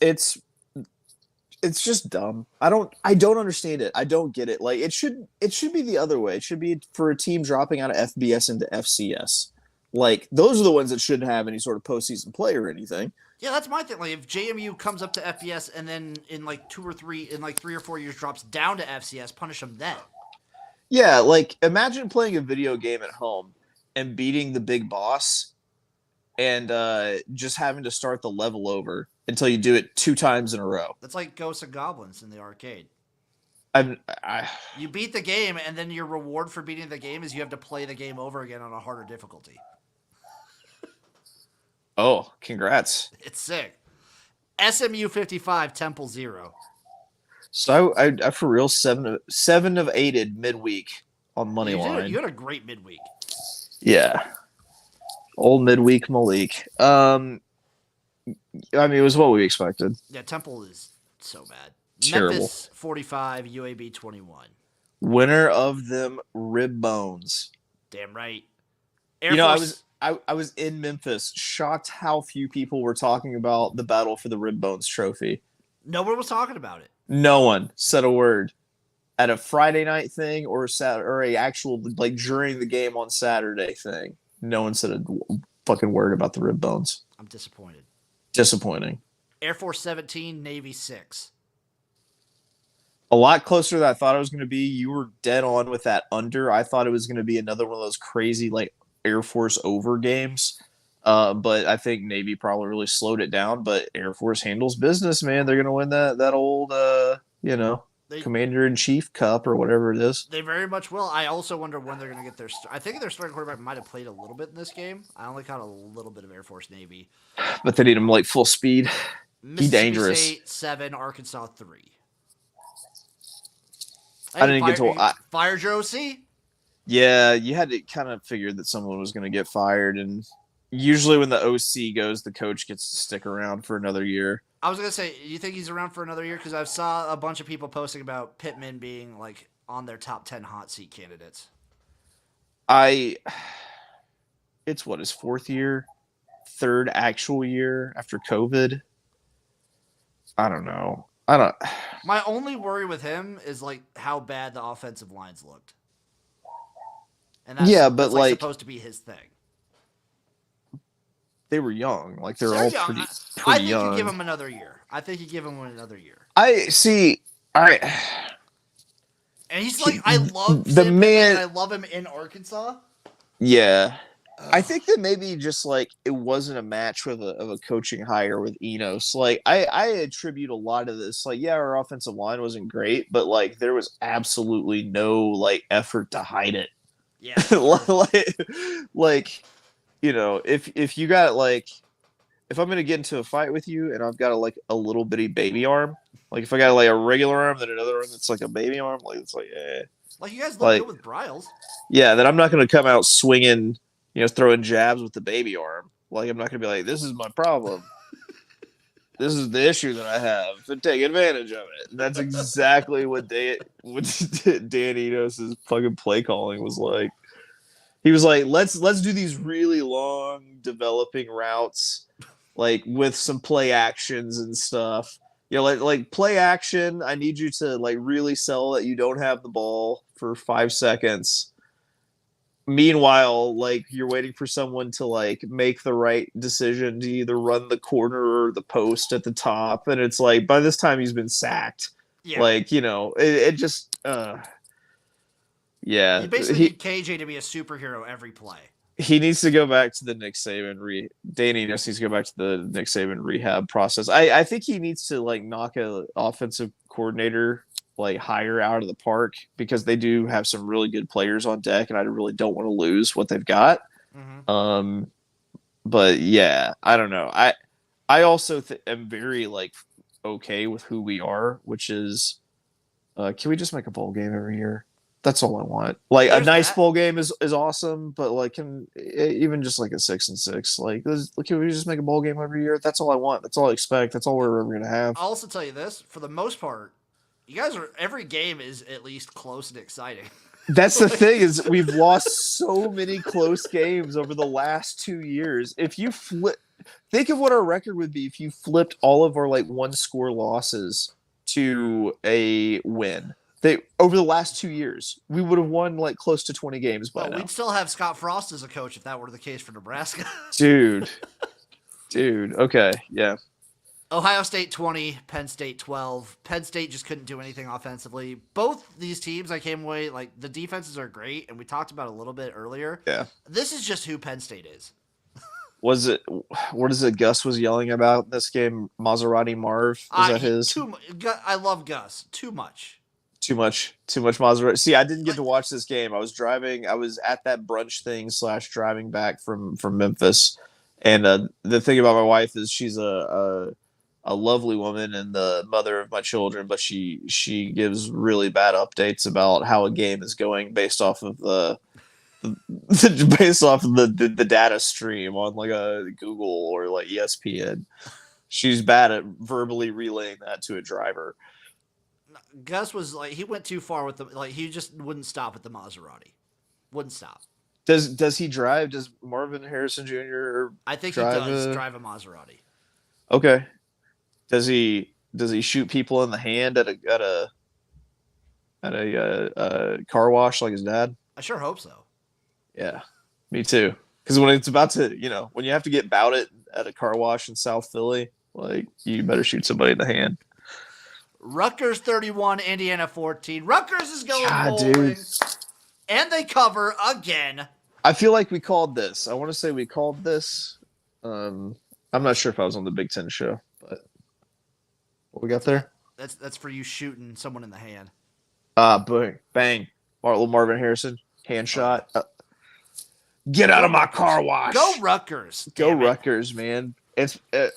Speaker 3: just dumb. I don't understand it. I don't get it. Like it should be the other way. It should be for a team dropping out of FBS into FCS. Like those are the ones that shouldn't have any sort of postseason play or anything.
Speaker 2: Yeah, that's my thing. Like if JMU comes up to FBS and then in like 3 or 4 years drops down to FCS, punish them then.
Speaker 3: Yeah, like imagine playing a video game at home and beating the big boss and just having to start the level over until you do it 2 times in a row.
Speaker 2: That's like Ghosts and Goblins in the arcade. You beat the game, and then your reward for beating the game is you have to play the game over again on a harder difficulty.
Speaker 3: Oh, congrats.
Speaker 2: It's sick. SMU 55, Temple 0.
Speaker 3: So I for real 7 of 8'd midweek on money line.
Speaker 2: You had a great midweek.
Speaker 3: Yeah. Old midweek Malik. I mean, it was what we expected.
Speaker 2: Yeah, Temple is so bad.
Speaker 3: Terrible.
Speaker 2: Memphis 45, UAB 21.
Speaker 3: Winner of them rib bones.
Speaker 2: Damn right.
Speaker 3: I was in Memphis, shocked how few people were talking about the battle for the rib bones trophy.
Speaker 2: No one was talking about it.
Speaker 3: No one said a word at a Friday night thing or a actual like during the game on Saturday thing. No one said a fucking word about the rib bones.
Speaker 2: I'm disappointed.
Speaker 3: Disappointing.
Speaker 2: Air Force 17, Navy 6.
Speaker 3: A lot closer than I thought it was going to be. You were dead on with that under. I thought it was going to be another one of those crazy like Air Force over games. But I think Navy probably really slowed it down. But Air Force handles business, man. They're going to win that old, Commander-in-Chief Cup or whatever it is.
Speaker 2: They very much will. I also wonder when they're going to get their I think their starting quarterback might have played a little bit in this game. I only caught a little bit of Air Force Navy.
Speaker 3: But they need him like full speed. He's dangerous.
Speaker 2: State 7, Arkansas 3.
Speaker 3: I didn't get to
Speaker 2: fired your OC?
Speaker 3: Yeah, you had to kind of figure that someone was going to get fired, and usually when the OC goes, the coach gets to stick around for another year.
Speaker 2: I was going to say, you think he's around for another year? Because I saw a bunch of people posting about Pittman being like on their top 10 hot seat candidates.
Speaker 3: It's what, his 4th year? 3rd actual year after COVID? I don't know.
Speaker 2: My only worry with him is like how bad the offensive lines looked. And that's supposed to be his thing.
Speaker 3: They were young. Like they're all
Speaker 2: young.
Speaker 3: pretty
Speaker 2: I think
Speaker 3: young.
Speaker 2: you give him another year. And he's like, I love
Speaker 3: the man.
Speaker 2: I love him in Arkansas.
Speaker 3: Yeah. I think that maybe just like it wasn't a match of a coaching hire with Enos. Like I attribute a lot of this. Like, yeah, our offensive line wasn't great, but like there was absolutely no like effort to hide it.
Speaker 2: Yeah.
Speaker 3: like if you got like if I'm gonna get into a fight with you and I've got a little bitty baby arm, like if I got like a regular arm, then another arm that's like a baby arm, like it's like
Speaker 2: Like you guys look good with Bryles.
Speaker 3: Yeah, then I'm not gonna come out swinging. Throwing jabs with the baby arm. Like, I'm not going to be like, this is my problem. This is the issue that I have. And take advantage of it. And that's exactly what Dan Enos' fucking play calling was like. He was like, let's do these really long developing routes, like with some play actions and stuff. Like play action, I need you to like really sell that you don't have the ball for 5 seconds. Meanwhile, like you're waiting for someone to like make the right decision to either run the corner or the post at the top, and it's like by this time he's been sacked. Yeah. Like it just yeah.
Speaker 2: You basically need KJ to be a superhero every play.
Speaker 3: He needs to go back to the Nick Saban Danny needs to go back to the Nick Saban rehab process. I think he needs to like knock a offensive coordinator like hire out of the park because they do have some really good players on deck, and I really don't want to lose what they've got. Mm-hmm. But yeah, I don't know. I also am very like okay with who we are, which is, can we just make a bowl game every year? That's all I want. Like a nice bowl game is awesome, but like even just like a 6-6, like can we just make a bowl game every year? That's all I want. That's all I expect. That's all we're ever gonna have.
Speaker 2: I'll also tell you this: for the most part, You guys are every game is at least close and exciting.
Speaker 3: That's the thing is we've lost so many close games over the last 2 years. If you think of what our record would be if you flipped all of our like one score losses to a win. Over the last 2 years, we would have won like close to 20 games by now.
Speaker 2: We'd still have Scott Frost as a coach if that were the case for Nebraska.
Speaker 3: Dude. Okay, yeah.
Speaker 2: Ohio State 20, Penn State 12. Penn State just couldn't do anything offensively. Both these teams, I came away, like, the defenses are great, and we talked about it a little bit earlier.
Speaker 3: Yeah.
Speaker 2: This is just who Penn State is.
Speaker 3: What is it Gus was yelling about this game? Maserati Marv? Is that his?
Speaker 2: I love Gus. Too much
Speaker 3: Maserati. See, I didn't get to watch this game. I was driving. I was at that brunch thing / driving back from Memphis. And the thing about my wife is she's a lovely woman and the mother of my children, but she gives really bad updates about how a game is going based off of the data stream on like a Google or like ESPN. She's bad at verbally relaying that to a driver.
Speaker 2: Gus was like he went too far with he just wouldn't stop at the Maserati. Wouldn't stop.
Speaker 3: Does he drive? Does Marvin Harrison Jr.
Speaker 2: I think he does drive a Maserati.
Speaker 3: Okay. Does he shoot people in the hand at a car wash like his dad?
Speaker 2: I sure hope so.
Speaker 3: Yeah, me too. Because when it's about to, when you have to get bout it at a car wash in South Philly, like you better shoot somebody in the hand.
Speaker 2: Rutgers 31, Indiana 14. Rutgers is going bowling, dude. And they cover again.
Speaker 3: I feel like we called this. I want to say we called this. I'm not sure if I was on the Big Ten show, but what we got there?
Speaker 2: That's for you shooting someone in the hand.
Speaker 3: Bang. Marvin Harrison, hand shot. Get out of my car wash.
Speaker 2: Go Rutgers.
Speaker 3: Go Rutgers, man.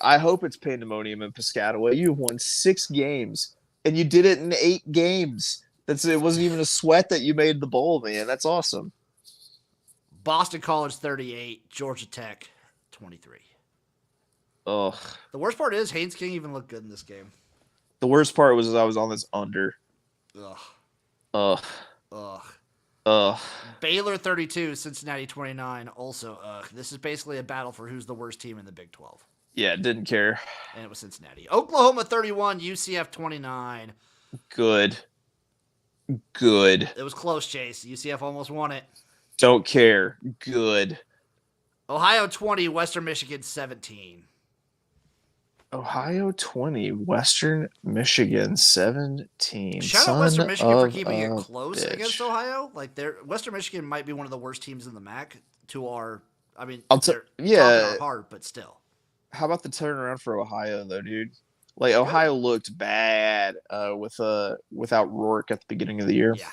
Speaker 3: I hope it's pandemonium in Piscataway. You've won 6 games, and you did it in 8 games. It wasn't even a sweat that you made the bowl, man. That's awesome.
Speaker 2: Boston College 38, Georgia Tech 23.
Speaker 3: Ugh.
Speaker 2: The worst part is Haynes King even looked good in this game.
Speaker 3: The worst part was I was on this under. Ugh.
Speaker 2: Baylor 32, Cincinnati 29. Also, this is basically a battle for who's the worst team in the Big 12.
Speaker 3: Yeah, didn't care.
Speaker 2: And it was Cincinnati. Oklahoma 31, UCF 29.
Speaker 3: Good.
Speaker 2: It was close, Chase. UCF almost won it.
Speaker 3: Don't care. Good.
Speaker 2: Ohio 20, Western Michigan 17.
Speaker 3: Ohio 20, Western Michigan 17.
Speaker 2: Shout out Western Michigan for keeping it close against Ohio. Like Western Michigan might be one of the worst teams in the MAC to our. I mean, they're hard, but still.
Speaker 3: How about the turnaround for Ohio though, dude? Like Ohio looked bad without Rourke at the beginning of the year.
Speaker 2: Yeah.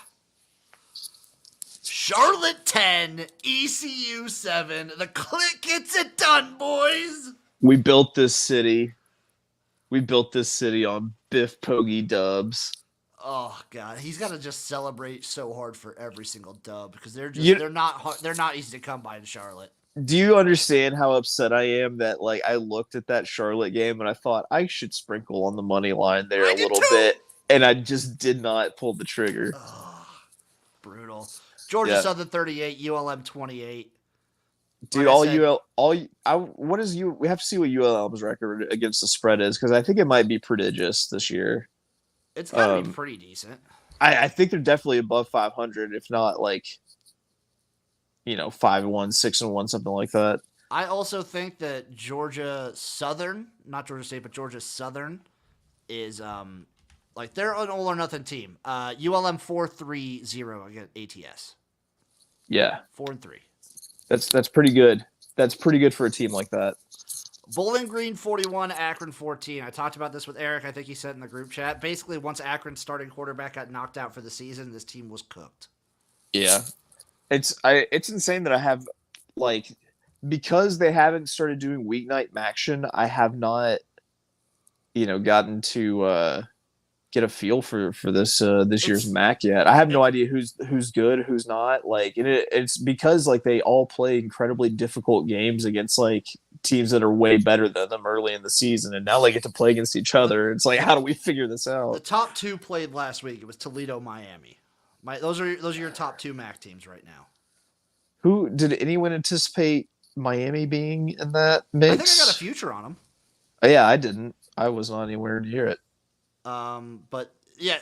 Speaker 2: Charlotte 10, ECU 7. The Click gets it done, boys.
Speaker 3: We built this city. On Biff Poggi dubs.
Speaker 2: Oh God, he's got to just celebrate so hard for every single dub because they're not easy to come by in Charlotte.
Speaker 3: Do you understand how upset I am that like I looked at that Charlotte game and I thought I should sprinkle on the money line there a little bit, and I just did not pull the trigger.
Speaker 2: Oh, brutal. Georgia Southern 38, ULM 28.
Speaker 3: Dude, we have to see what ULM's record against the spread is because I think it might be prodigious this year.
Speaker 2: It's got to be pretty decent.
Speaker 3: I think they're definitely above 500, if not like, 5-1, 6-1, something like that.
Speaker 2: I also think that Georgia Southern, not Georgia State, but Georgia Southern is they're an all or nothing team. ULM 4-3-0 against ATS.
Speaker 3: Yeah,
Speaker 2: 4-3.
Speaker 3: That's pretty good. That's pretty good for a team like that.
Speaker 2: Bowling Green 41, Akron 14. I talked about this with Eric. I think he said in the group chat. Basically, once Akron's starting quarterback got knocked out for the season, this team was cooked.
Speaker 3: Yeah, it's insane that I have because they haven't started doing weeknight action. I have not, gotten to get a feel for this year's MAC yet. I have no idea who's good, who's not. It's because they all play incredibly difficult games against teams that are way better than them early in the season, and now they get to play against each other. It's like, how do we figure this out?
Speaker 2: The top 2 played last week. It was Toledo, Miami. Those are your top 2 MAC teams right now.
Speaker 3: Who did anyone anticipate Miami being in that mix?
Speaker 2: I think I got a future on them.
Speaker 3: Yeah, I didn't. I was not anywhere near it.
Speaker 2: But yeah,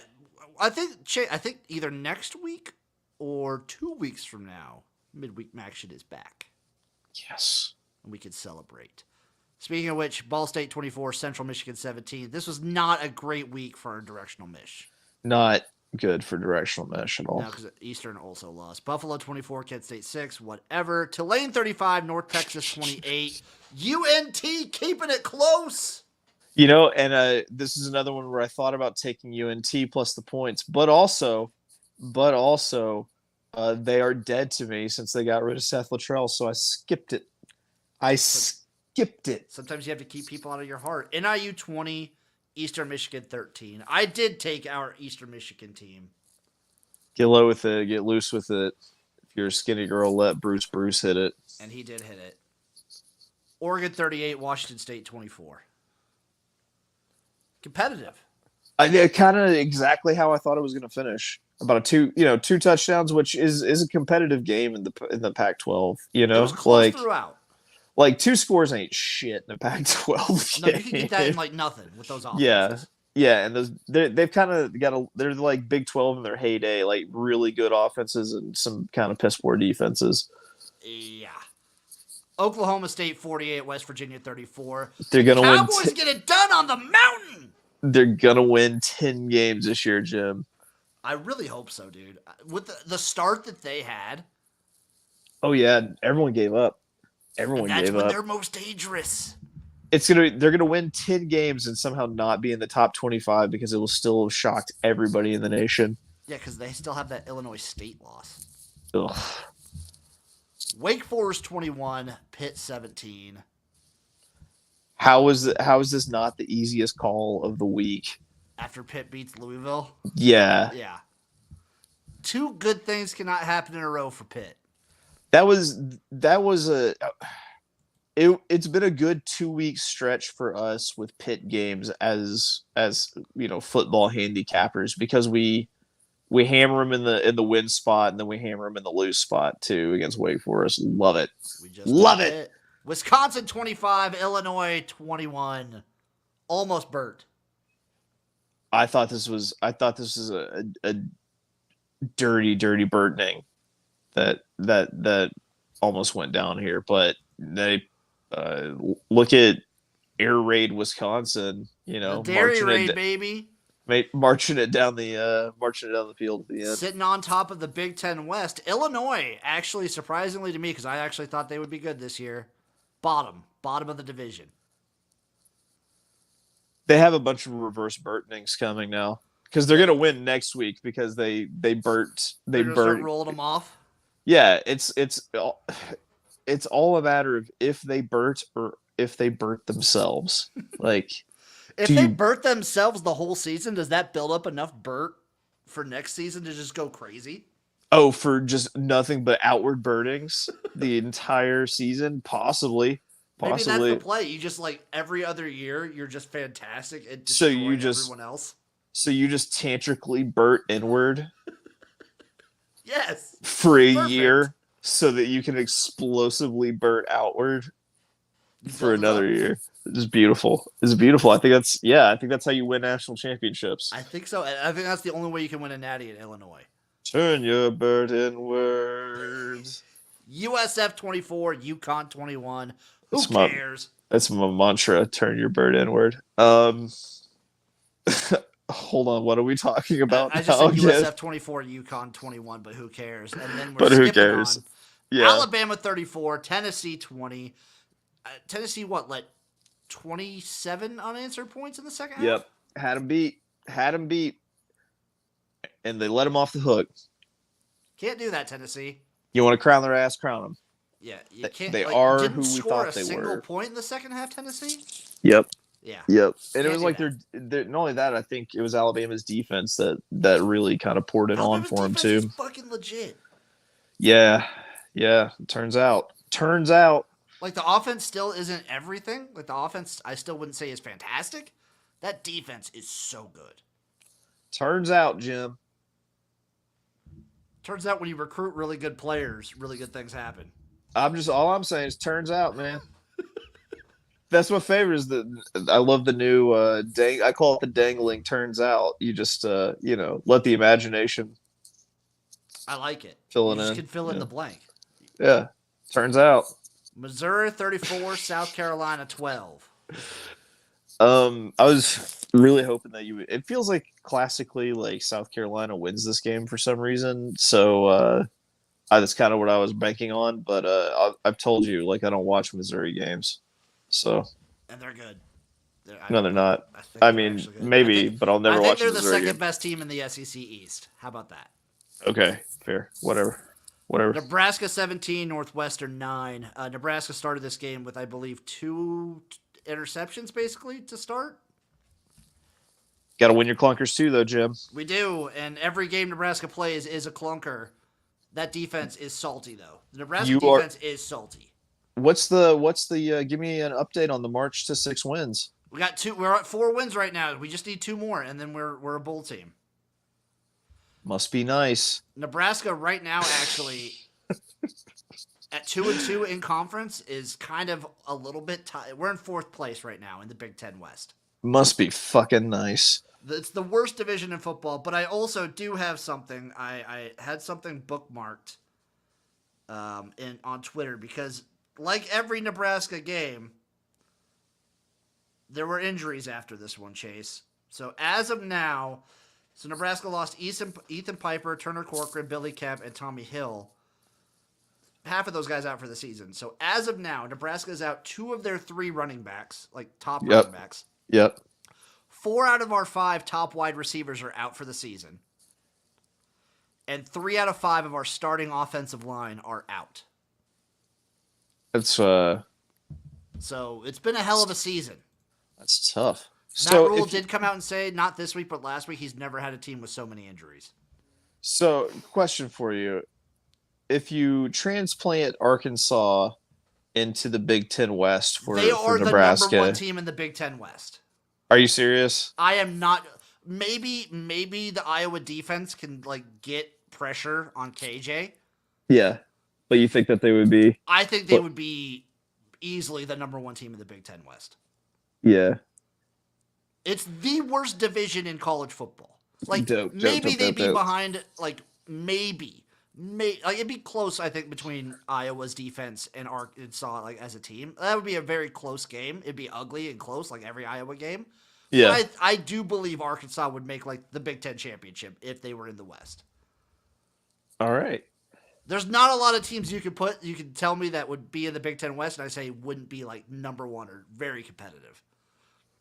Speaker 2: I think either next week or 2 weeks from now, midweek action is back.
Speaker 3: Yes,
Speaker 2: and we can celebrate. Speaking of which, Ball State 24, Central Michigan 17. This was not a great week for our directional Mich.
Speaker 3: Not good for directional Mich at all.
Speaker 2: No, because Eastern also lost. Buffalo 24, Kent State 6, whatever. Tulane 35, North Texas 28. UNT keeping it close.
Speaker 3: You know, and this is another one where I thought about taking UNT plus the points, but also, they are dead to me since they got rid of Seth Luttrell, so I skipped it.
Speaker 2: Sometimes you have to keep people out of your heart. NIU 20, Eastern Michigan 13. I did take our Eastern Michigan team.
Speaker 3: Get low with it. Get loose with it. If you're a skinny girl, let Bruce hit it.
Speaker 2: And he did hit it. Oregon 38, Washington State 24. Competitive.
Speaker 3: I kind of exactly how I thought it was going to finish. About two touchdowns, which is a competitive game in the Pac-12. You know,
Speaker 2: it was close throughout.
Speaker 3: Like 2 scores ain't shit in a Pac-12 game.
Speaker 2: No, you can get that in like nothing with those offenses.
Speaker 3: Yeah, and they've kind of they're like Big 12 in their heyday, like really good offenses and some kind of piss poor defenses.
Speaker 2: Yeah. Oklahoma State 48, West Virginia 34.
Speaker 3: They're gonna win.
Speaker 2: Cowboys get it done on the mountain.
Speaker 3: They're gonna win 10 games this year, Jim.
Speaker 2: I really hope so, dude. With the start that they had.
Speaker 3: Oh yeah, everyone gave up.
Speaker 2: That's when they're most dangerous.
Speaker 3: They're gonna win 10 games and somehow not be in the top 25 because it will still have shocked everybody in the nation.
Speaker 2: Yeah, because they still have that Illinois State loss.
Speaker 3: Ugh.
Speaker 2: Wake Forest 21, Pitt 17.
Speaker 3: How is this not the easiest call of the week?
Speaker 2: After Pitt beats Louisville?
Speaker 3: Yeah.
Speaker 2: Yeah. 2 good things cannot happen in a row for Pitt.
Speaker 3: It's been a good 2-week stretch for us with Pitt games as you know, football handicappers, because we hammer them in the win spot and then we hammer them in the lose spot too against Wake Forest. Love it. Love it.
Speaker 2: Wisconsin 25, Illinois 21. Almost Burt.
Speaker 3: I thought this was a dirty burdening that almost went down here, but they look at air raid Wisconsin, you know,
Speaker 2: the dairy raid, baby,
Speaker 3: marching it down the field at the end,
Speaker 2: sitting on top of the Big Ten West. Illinois, actually, surprisingly to me, because I actually thought they would be good this year, bottom of the division.
Speaker 3: They have a bunch of reverse burdenings coming now because they're gonna win next week because they burnt
Speaker 2: rolling them off.
Speaker 3: Yeah, it's all a matter of if they burnt or if they burnt themselves. Like,
Speaker 2: if they burnt themselves the whole season, does that build up enough burnt for next season to just go crazy?
Speaker 3: Oh, for just nothing but outward burnings the entire season? Possibly.
Speaker 2: Maybe that's the play. You just, like, every other year, you're just fantastic at destroying everyone else.
Speaker 3: So you just tantrically burnt inward?
Speaker 2: Yes.
Speaker 3: For a year, so that you can explosively burn outward for another year. It's beautiful. It's beautiful. I think that's how you win national championships.
Speaker 2: I think so. I think that's the only way you can win a natty in Illinois.
Speaker 3: Turn your bird inward.
Speaker 2: USF 24, UConn 21. Who cares?
Speaker 3: That's my mantra. Turn your bird inward. Hold on, what are we talking about?
Speaker 2: I just said USF 24, UConn 21, but who cares? And then we're
Speaker 3: who cares?
Speaker 2: On.
Speaker 3: Yeah.
Speaker 2: Alabama 34, Tennessee 20. Tennessee let 27 unanswered points in the second half?
Speaker 3: Yep. Had them beat. And they let them off the hook.
Speaker 2: Can't do that, Tennessee.
Speaker 3: You want to crown their ass, crown them.
Speaker 2: Yeah, you can't.
Speaker 3: They are who we thought they were. Didn't
Speaker 2: score a single point in the second half, Tennessee?
Speaker 3: Yep.
Speaker 2: Yeah.
Speaker 3: Yep. And it was like they're not only that, I think it was Alabama's defense that really kind of poured it on for them too.
Speaker 2: Fucking legit.
Speaker 3: Yeah. Yeah. Turns out.
Speaker 2: Like, the offense still isn't everything. Like, the offense, I still wouldn't say is fantastic. That defense is so good.
Speaker 3: Turns out, Jim.
Speaker 2: Turns out when you recruit really good players, really good things happen.
Speaker 3: All I'm saying is turns out, man. That's my favorite is I love the new I call it the dangling turns out. You just let the imagination
Speaker 2: I like it.
Speaker 3: fill
Speaker 2: You just
Speaker 3: in.
Speaker 2: can fill in the blank.
Speaker 3: Yeah. Turns out.
Speaker 2: Missouri 34, South Carolina 12.
Speaker 3: I was really hoping that you would. It feels like classically like South Carolina wins this game for some reason. So that's kind of what I was banking on. But I've told you, like, I don't watch Missouri games. So.
Speaker 2: And they're good.
Speaker 3: No, they're not. I mean,
Speaker 2: good.
Speaker 3: maybe, but I'll never watch.
Speaker 2: I think they're the
Speaker 3: Missouri
Speaker 2: second
Speaker 3: game.
Speaker 2: best team in the SEC East. How about that?
Speaker 3: Okay, fair. Whatever.
Speaker 2: Nebraska 17, Northwestern 9. Nebraska started this game with, I believe, 2 interceptions, basically, to start.
Speaker 3: Got to win your clunkers too, though, Jim.
Speaker 2: We do, and every game Nebraska plays is a clunker. That defense is salty, though. The Nebraska defense is salty.
Speaker 3: What's the give me an update on the march to 6 wins?
Speaker 2: We're at 4 wins right now. We just need 2 more, and then we're a bowl team.
Speaker 3: Must be nice.
Speaker 2: Nebraska right now, actually, at 2-2 in conference, is kind of a little bit tight. We're in 4th place right now in the Big Ten West.
Speaker 3: Must be fucking nice.
Speaker 2: It's the worst division in football, but I also do have something. I had something bookmarked on Twitter because, like every Nebraska game, there were injuries after this one, Chase. So as of now, Nebraska lost Ethan Piper, Turner Corcoran, Billy Kemp, and Tommy Hill. Half of those guys out for the season. So as of now, Nebraska is out 2 of their 3 running backs, like top running backs.
Speaker 3: Yep.
Speaker 2: 4 out of our 5 top wide receivers are out for the season. And 3 out of 5 of our starting offensive line are out.
Speaker 3: It's
Speaker 2: So it's been a hell of a season.
Speaker 3: That's tough.
Speaker 2: Matt Rule did come out and say, not this week, but last week, he's never had a team with so many injuries.
Speaker 3: So, question for you. If you transplant Arkansas into the Big Ten West for Nebraska.
Speaker 2: They are the number 1 team in the Big Ten West.
Speaker 3: Are you serious?
Speaker 2: I am not. Maybe the Iowa defense can, like, get pressure on KJ.
Speaker 3: Yeah. But you think that they would be?
Speaker 2: I think they would be easily the number 1 team in the Big Ten West.
Speaker 3: Yeah.
Speaker 2: It's the worst division in college football. Like,
Speaker 3: they'd
Speaker 2: be behind, like, maybe. Like, it'd be close, I think, between Iowa's defense and Arkansas, like, as a team. That would be a very close game. It'd be ugly and close, like every Iowa game.
Speaker 3: Yeah.
Speaker 2: But I do believe Arkansas would make, like, the Big Ten championship if they were in the West.
Speaker 3: All right.
Speaker 2: There's not a lot of teams you could tell me that would be in the Big Ten West, and I say wouldn't be, like, number 1 or very competitive.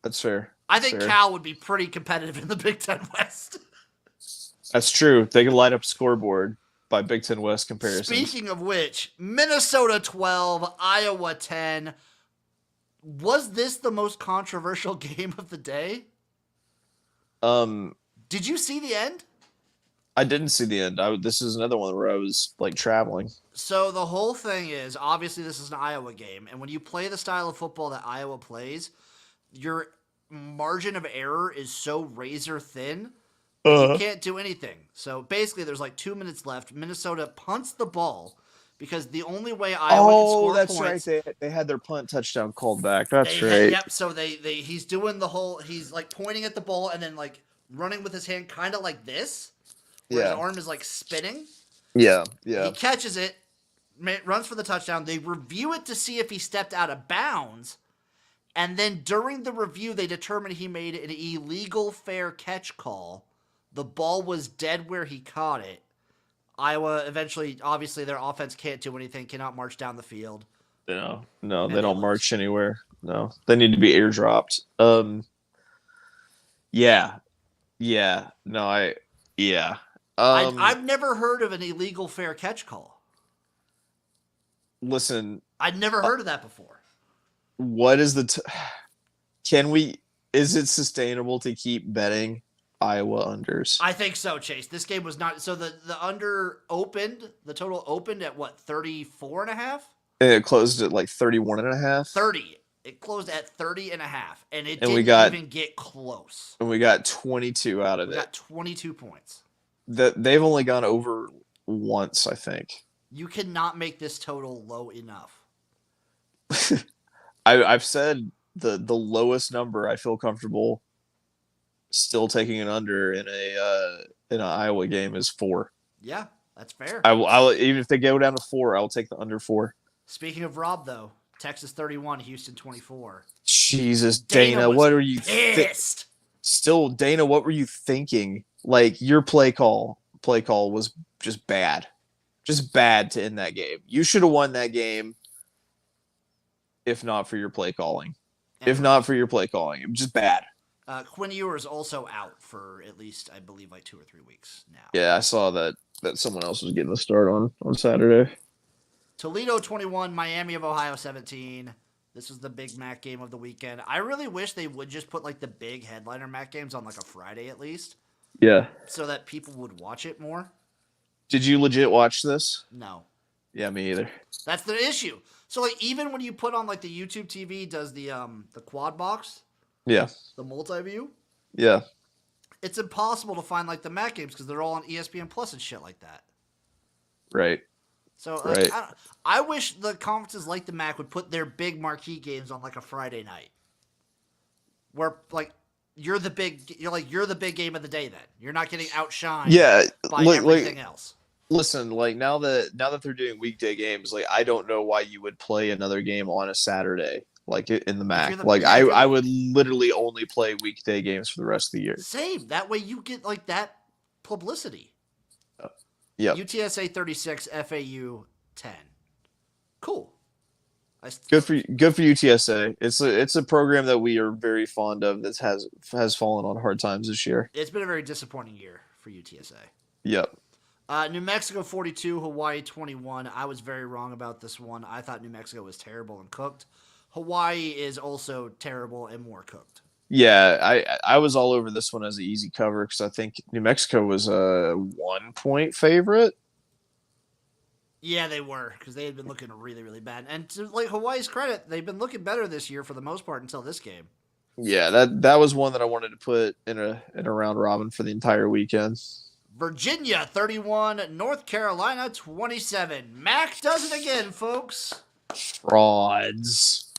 Speaker 3: That's fair.
Speaker 2: I think Cal would be pretty competitive in the Big Ten West.
Speaker 3: That's true. They can light up a scoreboard by Big Ten West comparison.
Speaker 2: Speaking of which, Minnesota 12, Iowa 10. Was this the most controversial game of the day? Did you see the end?
Speaker 3: I didn't see the end. This is another one where I was, like, traveling.
Speaker 2: So the whole thing is, obviously this is an Iowa game, and when you play the style of football that Iowa plays, your margin of error is so razor thin, you can't do anything. So basically there's like 2 minutes left. Minnesota punts the ball because the only way Iowa can score points...
Speaker 3: that's right. They had their punt touchdown called back. That's right.
Speaker 2: Yep, so he's doing the whole... He's like pointing at the ball and then like running with his hand kind of like this, where his arm is like spinning.
Speaker 3: Yeah.
Speaker 2: He catches it, runs for the touchdown. They review it to see if he stepped out of bounds. And then during the review, they determined he made an illegal fair catch call. The ball was dead where he caught it. Iowa eventually, obviously, their offense can't do anything, cannot march down the field.
Speaker 3: No, they don't march anywhere. No, they need to be airdropped.
Speaker 2: I've never heard of an illegal fair catch call.
Speaker 3: Listen,
Speaker 2: I'd never heard of that before.
Speaker 3: What is is it sustainable to keep betting Iowa unders?
Speaker 2: I think so, Chase. This game was not, so the under opened, the total opened at what, 34.5?
Speaker 3: And it closed at like 31.5.
Speaker 2: 30. It closed at 30.5, and it
Speaker 3: And
Speaker 2: didn't even get close.
Speaker 3: And we got 22 out of it.
Speaker 2: We got 22 points.
Speaker 3: They've only gone over once, I think.
Speaker 2: You cannot make this total low enough.
Speaker 3: I've said the lowest number I feel comfortable still taking an under in an Iowa game is 4.
Speaker 2: Yeah, that's fair.
Speaker 3: I'll even if they go down to 4, I'll take the under 4.
Speaker 2: Speaking of Rob, though, Texas 31, Houston 24.
Speaker 3: Jesus, Dana, what are you
Speaker 2: pissed?
Speaker 3: Still, Dana, what were you thinking? Like, your play call was just bad. Just bad to end that game. You should have won that game if not for your play calling. It was just bad.
Speaker 2: Quinn Ewers also out for at least, I believe, like 2 or 3 weeks now.
Speaker 3: Yeah, I saw that someone else was getting the start on Saturday.
Speaker 2: Toledo 21, Miami of Ohio 17. This was the big MAC game of the weekend. I really wish they would just put like the big headliner MAC games on like a Friday at least.
Speaker 3: Yeah.
Speaker 2: So that people would watch it more.
Speaker 3: Did you legit watch this?
Speaker 2: No.
Speaker 3: Yeah, me either.
Speaker 2: That's the issue. So like even when you put on like the YouTube TV does the quad box.
Speaker 3: Yeah.
Speaker 2: The multi-view.
Speaker 3: Yeah.
Speaker 2: It's impossible to find like the MAC games because they're all on ESPN Plus and shit like that.
Speaker 3: Right.
Speaker 2: So like, I wish the conferences like the MAC would put their big marquee games on like a Friday night, where like you're the big game of the day. Then you're not getting outshined. By everything else.
Speaker 3: Listen, like now that they're doing weekday games, like I don't know why you would play another game on a Saturday, like in the MAC. I would literally only play weekday games for the rest of the year. Same.
Speaker 2: That way you get like that publicity.
Speaker 3: Yeah.
Speaker 2: UTSA 36, FAU 10. Cool.
Speaker 3: Good for UTSA. It's a program that we are very fond of that has fallen on hard times this year.
Speaker 2: It's been a very disappointing year for UTSA.
Speaker 3: Yep.
Speaker 2: New Mexico 42, Hawaii 21. I was very wrong about this one. I thought New Mexico was terrible and cooked. Hawaii is also terrible and more cooked.
Speaker 3: Yeah, I was all over this one as an easy cover because I think New Mexico was a 1-point favorite.
Speaker 2: Yeah, they were because they had been looking really, really bad. And to like Hawaii's credit, they've been looking better this year for the most part until this game.
Speaker 3: Yeah, that was one that I wanted to put in a round robin for the entire weekend.
Speaker 2: Virginia 31, North Carolina 27. MAC does it again, folks.
Speaker 3: Frauds.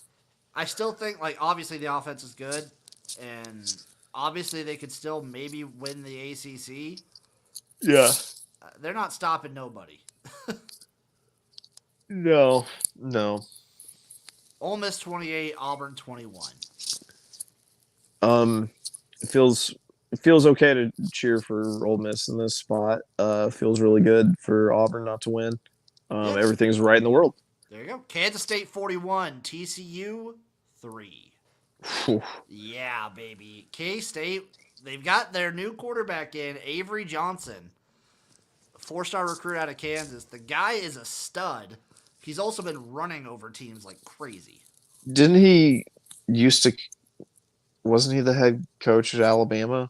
Speaker 2: I still think like obviously the offense is good. And obviously they could still maybe win the ACC.
Speaker 3: Yeah.
Speaker 2: They're not stopping nobody.
Speaker 3: No.
Speaker 2: Ole Miss 28, Auburn 21.
Speaker 3: It feels okay to cheer for Ole Miss in this spot. Feels really good for Auburn not to win. Yes. Everything's right in the world.
Speaker 2: There you go. Kansas State 41, TCU 3. Yeah, baby. K-State, they've got their new quarterback in, Avery Johnson. 4-star recruit out of Kansas. The guy is a stud. He's also been running over teams like crazy.
Speaker 3: Didn't he wasn't he the head coach at Alabama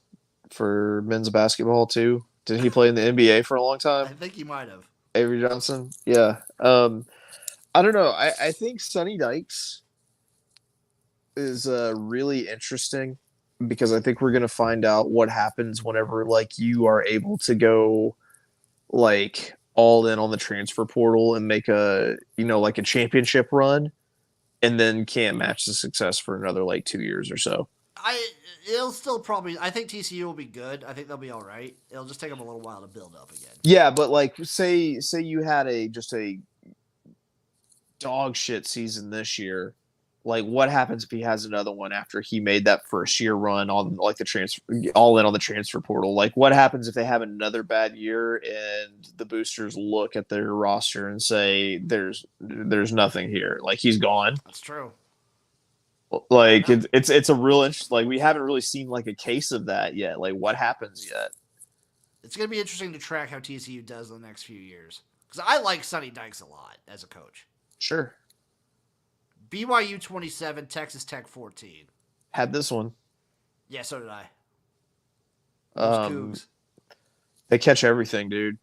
Speaker 3: for men's basketball too? Didn't he play in the NBA for a long time?
Speaker 2: I think he might have.
Speaker 3: Avery Johnson? Yeah. I don't know. I think Sonny Dykes is really interesting because I think we're going to find out what happens whenever like you are able to go like all in on the transfer portal and make a championship run and then can't match the success for another like 2 years or so. I
Speaker 2: think TCU will be good. I think they'll be all right. It'll just take them a little while to build up again.
Speaker 3: Yeah, but like say you had a dog shit season this year. Like, what happens if he has another one after he made that first year run on like the transfer, all in on the transfer portal? Like, what happens if they have another bad year and the boosters look at their roster and say, "There's nothing here. Like, he's gone."
Speaker 2: That's true.
Speaker 3: Like, it's a real interest. Like, we haven't really seen like a case of that yet. Like, what happens yet?
Speaker 2: It's gonna be interesting to track how TCU does in the next few years because I like Sonny Dykes a lot as a coach.
Speaker 3: Sure.
Speaker 2: BYU 27, Texas Tech 14.
Speaker 3: Had this one.
Speaker 2: Yeah, so did I.
Speaker 3: They catch everything, dude.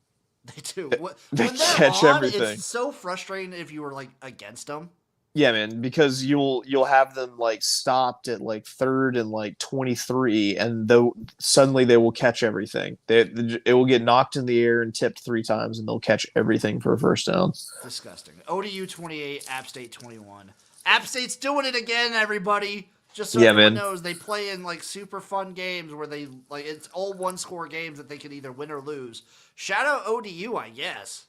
Speaker 2: They do.
Speaker 3: They
Speaker 2: When they're
Speaker 3: catch
Speaker 2: on,
Speaker 3: everything.
Speaker 2: it's so frustrating if you were like against them.
Speaker 3: Yeah, man, because you'll have them like stopped at like third and like 23, and though suddenly they will catch everything. It will get knocked in the air and tipped 3 times, and they'll catch everything for a first down.
Speaker 2: Disgusting. ODU 28, App State 21. App State's doing it again, everybody. Just so everyone knows, they play in like super fun games where they like it's all one-score games that they can either win or lose. Shout out ODU, I guess.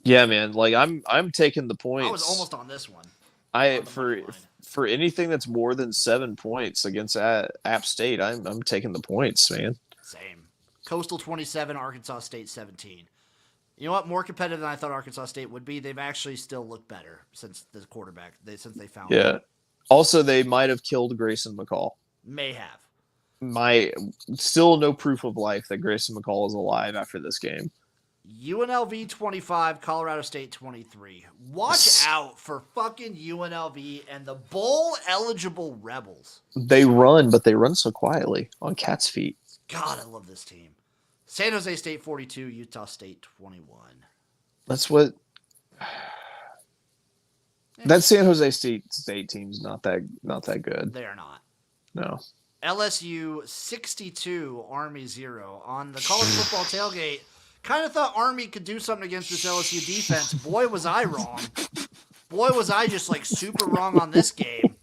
Speaker 3: Yeah, man. Like I'm taking the points.
Speaker 2: I was almost on this one.
Speaker 3: For anything that's more than 7 points against App State, I'm taking the points, man.
Speaker 2: Same. Coastal 27, Arkansas State 17. You know what? More competitive than I thought Arkansas State would be. They've actually still looked better since the quarterback. Since they found.
Speaker 3: Yeah.
Speaker 2: Him.
Speaker 3: Also, they might have killed Grayson McCall.
Speaker 2: May have.
Speaker 3: Still no proof of life that Grayson McCall is alive after this game.
Speaker 2: UNLV 25, Colorado State 23. Watch out for fucking UNLV and the bowl-eligible Rebels.
Speaker 3: They run, but they run so quietly on cat's feet.
Speaker 2: God, I love this team. San Jose State 42, Utah State 21.
Speaker 3: That's what... That San Jose State team's not that good.
Speaker 2: They are not.
Speaker 3: No.
Speaker 2: LSU 62, Army 0. On the college football tailgate, kind of thought Army could do something against this LSU defense. Boy, was I wrong. Boy, was I just like super wrong on this game.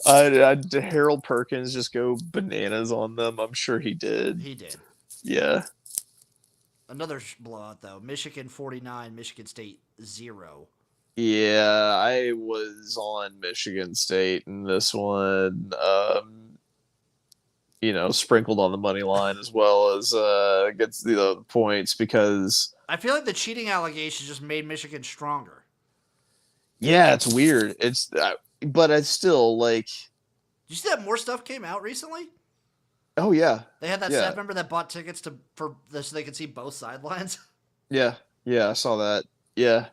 Speaker 3: Did Harold Perkins just go bananas on them? I'm sure he did.
Speaker 2: He did.
Speaker 3: Yeah.
Speaker 2: Another blowout, though. Michigan 49, Michigan State 0.
Speaker 3: Yeah, I was on Michigan State in this one. Sprinkled on the money line as well as gets the points because
Speaker 2: I feel like the cheating allegations just made Michigan stronger.
Speaker 3: Yeah, it's weird. But it's still like.
Speaker 2: Did you see that more stuff came out recently?
Speaker 3: Oh yeah,
Speaker 2: they had that staff member that bought tickets so they could see both sidelines.
Speaker 3: Yeah, I saw that. Yeah.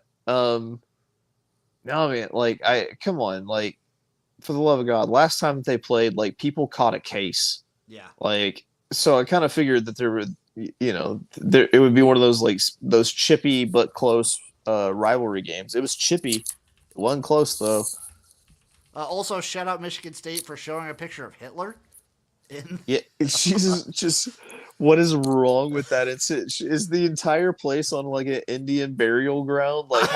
Speaker 3: No, man, come on, like, for the love of God, last time they played, like, people caught a case.
Speaker 2: Yeah.
Speaker 3: Like, so I kind of figured that there would, it would be one of those, like, those chippy but close rivalry games. It was chippy. It wasn't close, though.
Speaker 2: Also, shout out Michigan State for showing a picture of Hitler.
Speaker 3: Yeah, Jesus, just what is wrong with that? Is the entire place on like an Indian burial ground? Like,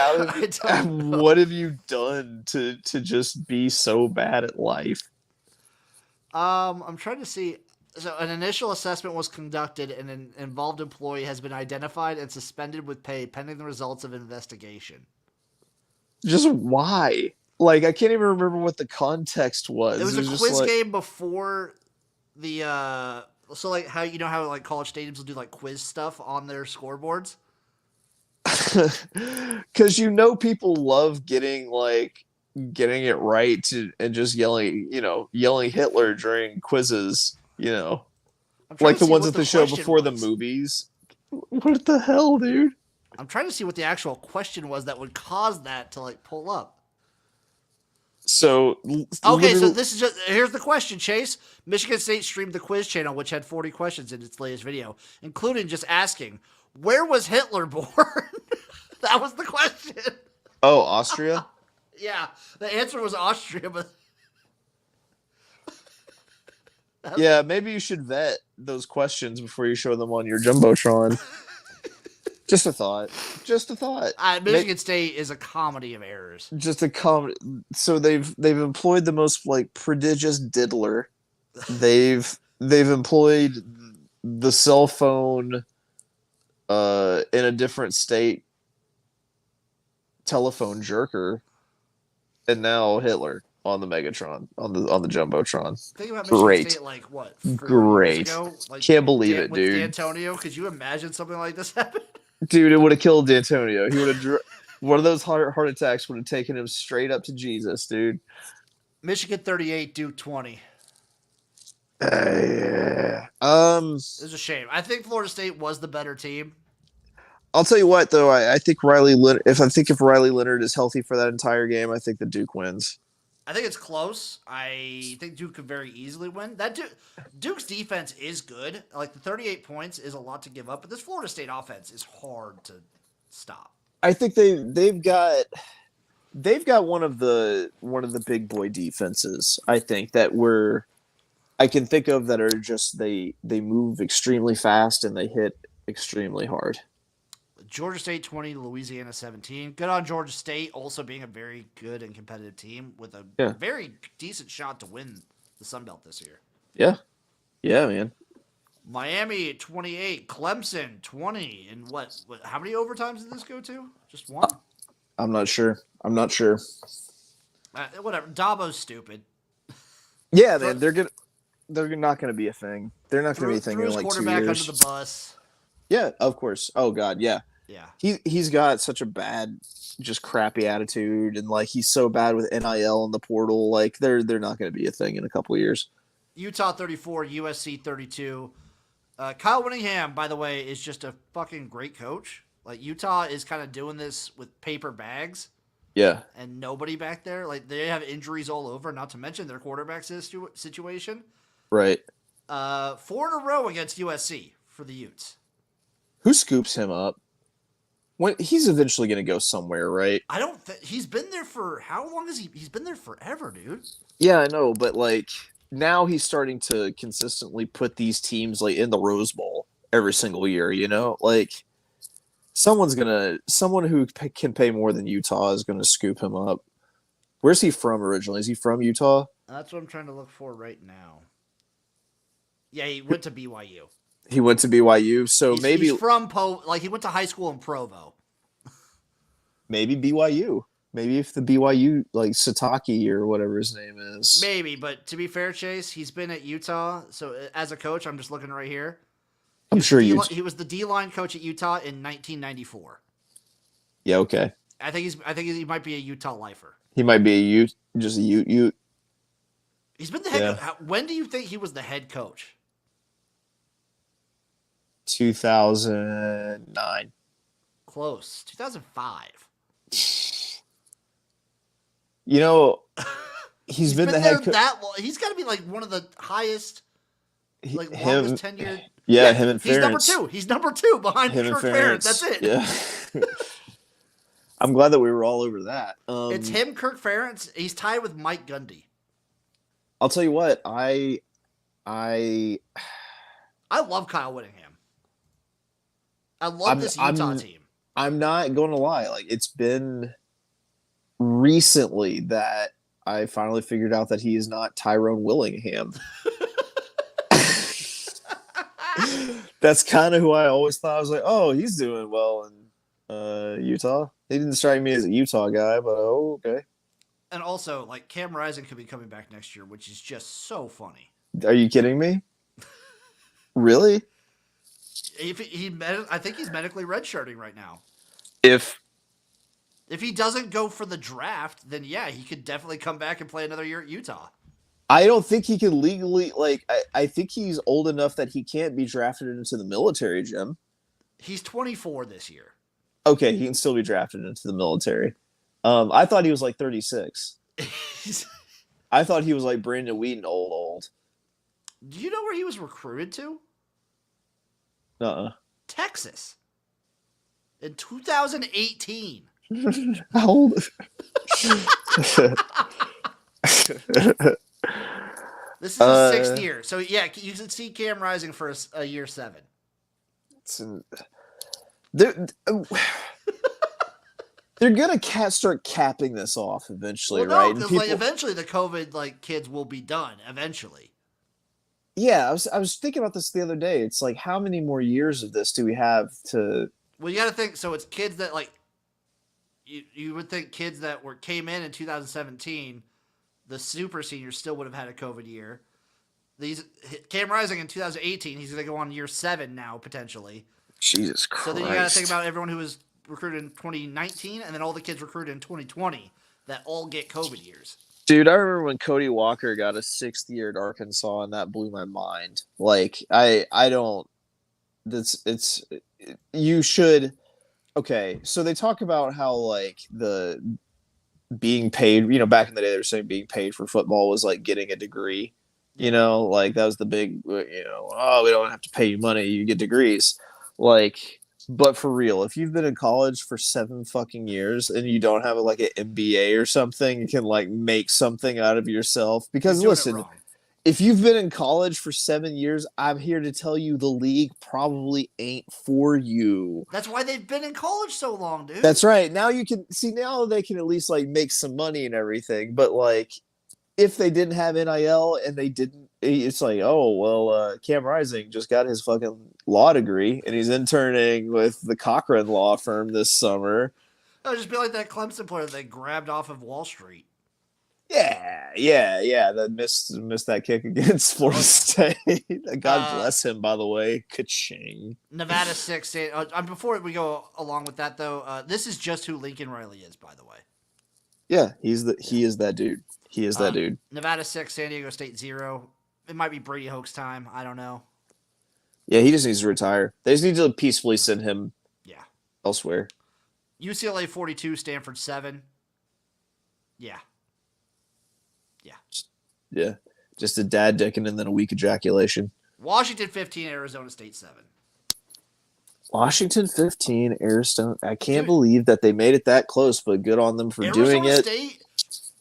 Speaker 3: what have you done to just be so bad at life?
Speaker 2: I'm trying to see. So, an initial assessment was conducted, and an involved employee has been identified and suspended with pay pending the results of investigation.
Speaker 3: Just why? Like, I can't even remember what the context was.
Speaker 2: It was a quiz game before. So like how like college stadiums will do like quiz stuff on their scoreboards,
Speaker 3: because people love getting it right and just yelling Hitler during quizzes, like the ones at the show before the movies. What the hell, dude?
Speaker 2: I'm trying to see what the actual question was that would cause that to like pull up.
Speaker 3: So
Speaker 2: okay, so this is here's the question, Chase. Michigan State streamed the quiz channel, which had 40 questions in its latest video, including just asking, "Where was Hitler born?" That was the question.
Speaker 3: Oh, Austria?
Speaker 2: Yeah, the answer was Austria, but
Speaker 3: yeah, maybe you should vet those questions before you show them on your jumbotron. Just a thought.
Speaker 2: Michigan State is a comedy of errors.
Speaker 3: Just a comedy. So they've employed the most like prodigious diddler. They've employed the cell phone in a different state telephone jerker, and now Hitler on the Megatron on the jumbotron.
Speaker 2: Think about Michigan State like what?
Speaker 3: Great.
Speaker 2: Ago? Like,
Speaker 3: can't believe it, dude.
Speaker 2: With D'Antonio, could you imagine something like this happen?
Speaker 3: Dude, it would have killed D'Antonio. He would have one of those heart attacks would have taken him straight up to Jesus, dude.
Speaker 2: Michigan 38, Duke 20.
Speaker 3: Yeah.
Speaker 2: It was a shame. I think Florida State was the better team.
Speaker 3: I'll tell you what, though. I think if Riley Leonard is healthy for that entire game, I think the Duke wins.
Speaker 2: I think it's close. I think Duke could very easily win. Duke's defense is good. Like the 38 points is a lot to give up, but this Florida State offense is hard to stop.
Speaker 3: I think they've got one of the big boy defenses. I think I can think of that are just they move extremely fast and they hit extremely hard.
Speaker 2: Georgia State 20, Louisiana 17. Good on Georgia State also being a very good and competitive team with a very decent shot to win the Sun Belt this year.
Speaker 3: Yeah. Yeah, man.
Speaker 2: Miami 28, Clemson 20. And what how many overtimes did this go to? Just one?
Speaker 3: I'm not sure.
Speaker 2: Whatever. Dabo's stupid.
Speaker 3: Yeah, man, they're not going to be a thing. They're not going to be a thing in like 2 years.
Speaker 2: Quarterback under the bus.
Speaker 3: Yeah, of course. Oh God, yeah.
Speaker 2: Yeah.
Speaker 3: He's got such a bad, just crappy attitude, and like he's so bad with NIL and the portal. Like they're not going to be a thing in a couple of years.
Speaker 2: Utah 34, USC 32. Kyle Whittingham, by the way, is just a fucking great coach. Like Utah is kind of doing this with paper bags.
Speaker 3: Yeah.
Speaker 2: And nobody back there. Like they have injuries all over. Not to mention their quarterback situation.
Speaker 3: Right.
Speaker 2: 4 in a row against USC for the Utes.
Speaker 3: Who scoops him up? When he's eventually going to go somewhere, right?
Speaker 2: I don't think he's been there for how long is he? He's been there forever, dude.
Speaker 3: Yeah, I know, but like now he's starting to consistently put these teams like in the Rose Bowl every single year. You know, like someone who can pay more than Utah is going to scoop him up. Where's he from originally? Is he from Utah?
Speaker 2: That's what I'm trying to look for right now. Yeah, he went to BYU.
Speaker 3: He went to BYU, so
Speaker 2: he's
Speaker 3: maybe
Speaker 2: from he went to high school in Provo.
Speaker 3: Maybe BYU. Maybe if the BYU like Sataki or whatever his name is.
Speaker 2: Maybe, but to be fair, Chase, he's been at Utah. So as a coach, I'm just looking right here.
Speaker 3: I'm sure
Speaker 2: he was the D-line coach at Utah in 1994.
Speaker 3: Yeah, okay.
Speaker 2: I think he might be a Utah lifer.
Speaker 3: He might be a Ute.
Speaker 2: He's been the head. Yeah. When do you think he was the head coach?
Speaker 3: 2009.
Speaker 2: Close. 2005.
Speaker 3: You know, he's been the head coach.
Speaker 2: He's got to be like one of the highest, longest tenured.
Speaker 3: Yeah, him and Ferentz.
Speaker 2: He's number 2. He's number 2 behind Kirk Ferentz. That's it.
Speaker 3: Yeah. I'm glad that we were all over that.
Speaker 2: It's him, Kirk Ferentz. He's tied with Mike Gundy.
Speaker 3: I'll tell you what. I
Speaker 2: love Kyle Whittingham. I love this Utah team.
Speaker 3: I'm not going to lie. Like it's been recently that I finally figured out that he is not Tyrone Willingham. That's kind of who I always thought. I was like, oh, he's doing well in Utah. He didn't strike me as a Utah guy, but okay.
Speaker 2: And also, like Cam Rising could be coming back next year, which is just so funny.
Speaker 3: Are you kidding me? Really?
Speaker 2: I think he's medically redshirting right now.
Speaker 3: If
Speaker 2: he doesn't go for the draft, then yeah, he could definitely come back and play another year at Utah.
Speaker 3: I don't think he can legally I think he's old enough that he can't be drafted into the military, Jim.
Speaker 2: He's 24 this year.
Speaker 3: Okay, he can still be drafted into the military. I thought he was like 36. I thought he was like Brandon Whedon old.
Speaker 2: Do you know where he was recruited to? Texas. In 2018.
Speaker 3: How old?
Speaker 2: This is his 6th year. So, yeah, you can see Cam Rising for a year 7.
Speaker 3: They're going to start capping this off eventually, right?
Speaker 2: Because eventually the COVID kids will be done eventually.
Speaker 3: Yeah, I was thinking about this the other day. It's like, how many more years of this do we have to...
Speaker 2: Well, you got to think, so it's kids that, you would think kids that came in 2017, the super seniors still would have had a COVID year. Cam Rising in 2018, he's going to go on year 7 now, potentially.
Speaker 3: Jesus Christ.
Speaker 2: So then you got to think about everyone who was recruited in 2019, and then all the kids recruited in 2020 that all get COVID years.
Speaker 3: Dude, I remember when Cody Walker got a 6th year at Arkansas, and that blew my mind. Like, I don't... You should... Okay, so they talk about how, the being paid, back in the day they were saying being paid for football was like getting a degree. Like that was the big, oh, we don't have to pay you money, you get degrees. Like, but for real, if you've been in college for 7 fucking years and you don't have like an MBA or something, you can like make something out of yourself. Because listen, if you've been in college for 7 years, I'm here to tell you the league probably ain't for you.
Speaker 2: That's why they've been in college so long, dude.
Speaker 3: That's right. Now you can see, now they can at least like make some money and everything. But like, if they didn't have NIL and they didn't, it's like, oh, well, Cam Rising just got his fucking law degree and he's interning with the Cochran law firm this summer.
Speaker 2: It would just be like that Clemson player they grabbed off of Wall Street.
Speaker 3: Yeah. That missed that kick against Florida State. God bless him, by the way. Ka-ching.
Speaker 2: Nevada 6. Before we go along with that, though, this is just who Lincoln Riley is, by the way.
Speaker 3: Yeah, he is that dude. He is that dude.
Speaker 2: Nevada 6, San Diego State 0. It might be Brady Hoke's time. I don't know.
Speaker 3: Yeah, he just needs to retire. They just need to peacefully send him elsewhere.
Speaker 2: UCLA 42, Stanford 7. Yeah.
Speaker 3: Just a dad dicking and then a weak ejaculation.
Speaker 2: Washington 15, Arizona State 7.
Speaker 3: Washington 15, Arizona. I can't believe that they made it that close, but good on them for doing it.
Speaker 2: Arizona State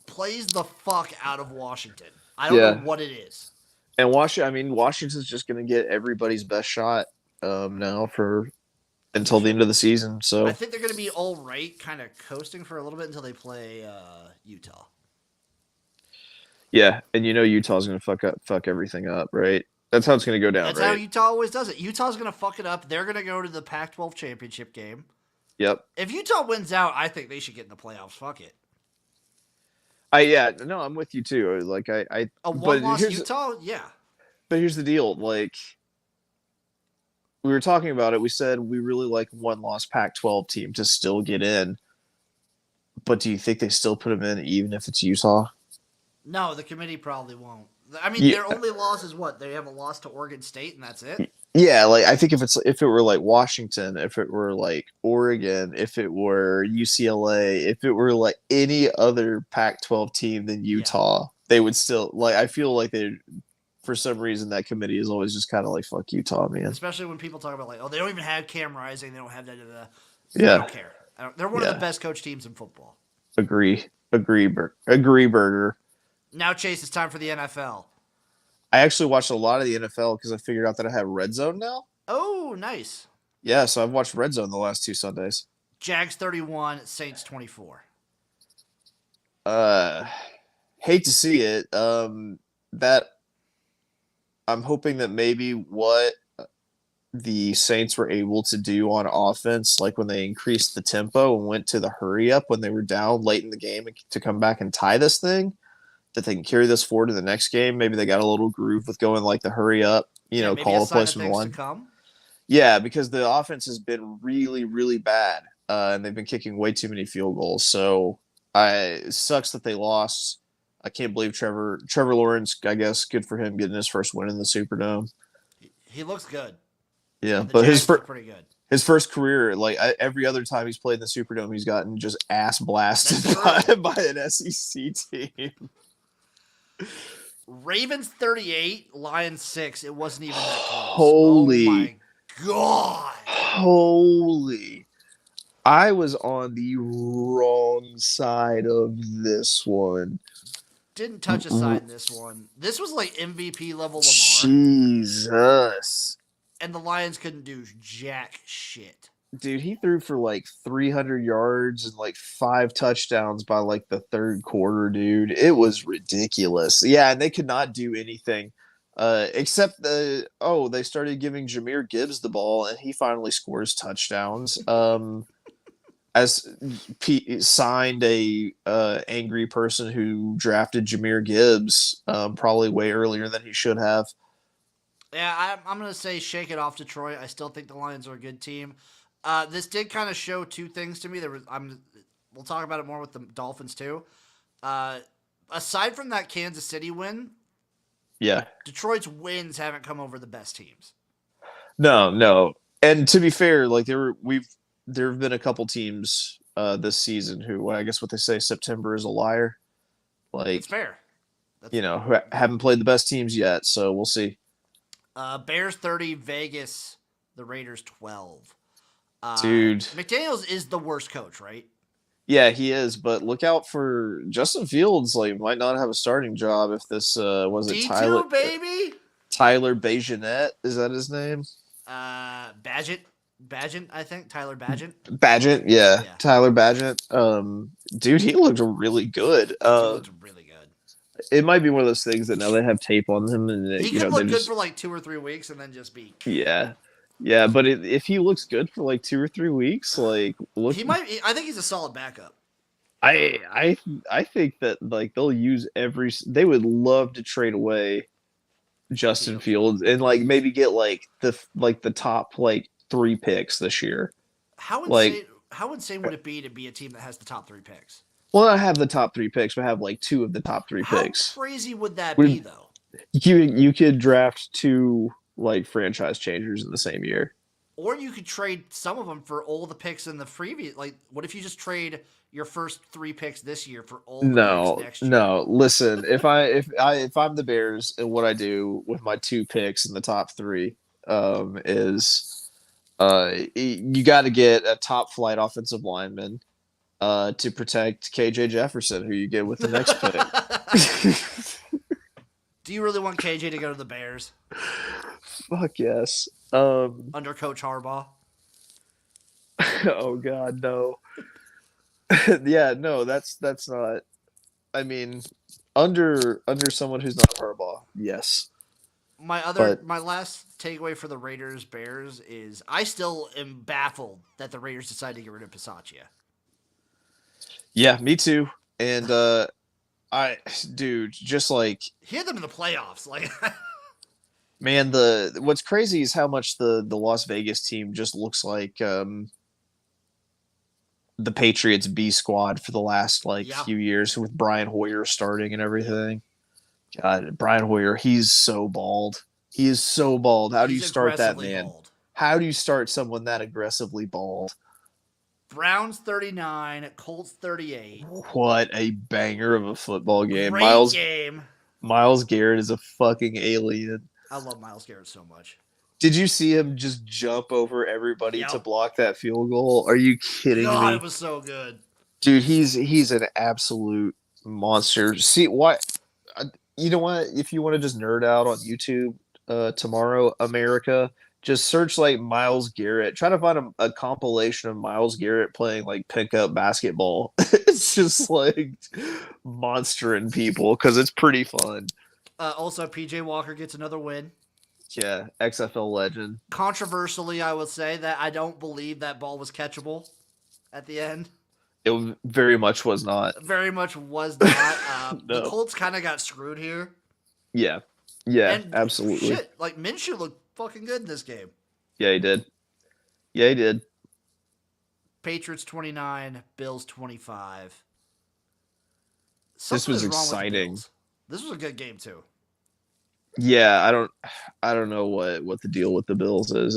Speaker 2: plays the fuck out of Washington. I don't know what it is.
Speaker 3: And Washington's just going to get everybody's best shot now until the end of the season. So
Speaker 2: I think they're going to be all right, kind of coasting for a little bit until they play Utah.
Speaker 3: Yeah, and Utah's going to fuck everything up, right? That's how it's going to go down,
Speaker 2: That's how Utah always does it. Utah's going to fuck it up. They're going to go to the Pac-12 championship game.
Speaker 3: Yep.
Speaker 2: If Utah wins out, I think they should get in the playoffs. Fuck it.
Speaker 3: I'm with you too. Like a
Speaker 2: one-loss Utah, yeah.
Speaker 3: But here's the deal. Like, we were talking about it. We said we really like one-loss Pac-12 team to still get in. But do you think they still put them in even if it's Utah?
Speaker 2: No, the committee probably won't. I mean, their only loss is what? They have a loss to Oregon State, and that's it?
Speaker 3: Yeah, like I think if it were like Washington, if it were like Oregon, if it were UCLA, if it were like any other Pac-12 team than Utah, they would still like. I feel like they, for some reason, that committee is always just kind of like fuck Utah, man.
Speaker 2: Especially when people talk about like, oh, they don't even have Cam Rising, they don't have that.
Speaker 3: Yeah,
Speaker 2: I don't care. They're one of the best coach teams in football.
Speaker 3: Agree, burger.
Speaker 2: Now, Chase, it's time for the NFL.
Speaker 3: I actually watched a lot of the NFL because I figured out that I have Red Zone now.
Speaker 2: Oh, nice.
Speaker 3: Yeah, so I've watched Red Zone the last 2 Sundays.
Speaker 2: Jags 31, Saints 24.
Speaker 3: Hate to see it. That I'm hoping that maybe what the Saints were able to do on offense, like when they increased the tempo and went to the hurry up when they were down late in the game to come back and tie this thing, that they can carry this forward to the next game. Maybe they got a little groove with going like the hurry up, call the place from the one. Yeah, because the offense has been really, really bad, and they've been kicking way too many field goals. So it sucks that they lost. I can't believe Trevor Lawrence, I guess, good for him getting his first win in the Superdome.
Speaker 2: He looks good.
Speaker 3: Yeah, but his
Speaker 2: pretty good.
Speaker 3: His first career, like every other time he's played in the Superdome, he's gotten just ass blasted by an SEC team.
Speaker 2: Ravens 38, Lions 6. It wasn't even that close.
Speaker 3: Holy.
Speaker 2: Oh my God.
Speaker 3: Holy. I was on the wrong side of this one.
Speaker 2: Didn't touch a side in this one. This was like MVP level Lamar.
Speaker 3: Jesus.
Speaker 2: And the Lions couldn't do jack shit.
Speaker 3: Dude, he threw for like 300 yards and like 5 touchdowns by like the third quarter, dude. It was ridiculous. Yeah, and they could not do anything except they started giving Jahmyr Gibbs the ball and he finally scores touchdowns. As Pete signed a angry person who drafted Jahmyr Gibbs probably way earlier than he should have.
Speaker 2: Yeah, I'm going to say shake it off, Detroit. I still think the Lions are a good team. This did kind of show 2 things to me. We'll talk about it more with the Dolphins too. Aside from that Kansas City win, Detroit's wins haven't come over the best teams.
Speaker 3: No. And to be fair, like there have been a couple teams this season who I guess what they say September is a liar. Like
Speaker 2: it's fair.
Speaker 3: Who haven't played the best teams yet, so we'll see.
Speaker 2: Bears 30, Vegas, the Raiders 12.
Speaker 3: Dude,
Speaker 2: McDaniels is the worst coach, right?
Speaker 3: Yeah, he is, but look out for Justin Fields. Like, might not have a starting job if this was it
Speaker 2: D2, baby.
Speaker 3: Tyler Bajonet, is that his name?
Speaker 2: Badgett, I think Tyler Badgett.
Speaker 3: Badgett, yeah. Tyler Badgett. Dude, he looked really good.
Speaker 2: He looked really good.
Speaker 3: It might be one of those things that now they have tape on him, and
Speaker 2: he could look good for like 2 or 3 weeks, and then just be.
Speaker 3: Yeah, but if he looks good for like 2 or 3 weeks, like
Speaker 2: he might. I think he's a solid backup.
Speaker 3: I think that like they'll use they would love to trade away Justin Fields and like maybe get like the top like 3 picks this year.
Speaker 2: How insane would it be to be a team that has the top 3 picks?
Speaker 3: Well, not have the top 3 picks, but have like 2 of the top 3 picks.
Speaker 2: How crazy would that be, though?
Speaker 3: You could draft 2 like franchise changers in the same year,
Speaker 2: or you could trade some of them for all the picks in the previous. Like, what if you just trade your first 3 picks this year for all the picks next year?
Speaker 3: No, listen. if I'm the Bears, and what I do with my 2 picks in the top 3 is you got to get a top flight offensive lineman to protect KJ Jefferson, who you get with the next pick.
Speaker 2: Do you really want KJ to go to the Bears?
Speaker 3: Fuck yes.
Speaker 2: Under Coach Harbaugh?
Speaker 3: Oh God, no. Yeah, no, that's not. I mean, under someone who's not Harbaugh, yes.
Speaker 2: My last takeaway for the Raiders Bears is I still am baffled that the Raiders decided to get rid of Pisaccia.
Speaker 3: Yeah, me too. And dude, just like
Speaker 2: he had them in the playoffs, like.
Speaker 3: Man, what's crazy is how much the Las Vegas team just looks like the Patriots B squad for the last few years with Brian Hoyer starting and everything. God, Brian Hoyer, he's so bald. He is so bald. How do you start that man? Bald. How do you start someone that aggressively bald?
Speaker 2: Browns 39, Colts 38.
Speaker 3: What a banger of a football game.
Speaker 2: Great game.
Speaker 3: Myles Garrett is a fucking alien.
Speaker 2: I love Myles Garrett so much.
Speaker 3: Did you see him just jump over everybody to block that field goal? Are you kidding me?
Speaker 2: God, it was so good.
Speaker 3: Dude, he's an absolute monster. See, why? You know what? If you want to just nerd out on YouTube tomorrow, America, just search like Myles Garrett. Try to find a compilation of Myles Garrett playing like pickup basketball. It's just like monstering people because it's pretty fun.
Speaker 2: Also, PJ Walker gets another win.
Speaker 3: Yeah, XFL legend.
Speaker 2: Controversially, I would say that I don't believe that ball was catchable at the end.
Speaker 3: It very much was not.
Speaker 2: Very much was not.
Speaker 3: No.
Speaker 2: The Colts kind of got screwed here.
Speaker 3: Yeah, and absolutely.
Speaker 2: Shit, like Minshew looked fucking good in this game.
Speaker 3: Yeah, he did.
Speaker 2: Patriots 29, Bills 25.
Speaker 3: This was exciting.
Speaker 2: This was a good game too.
Speaker 3: Yeah, I don't know what the deal with the Bills is.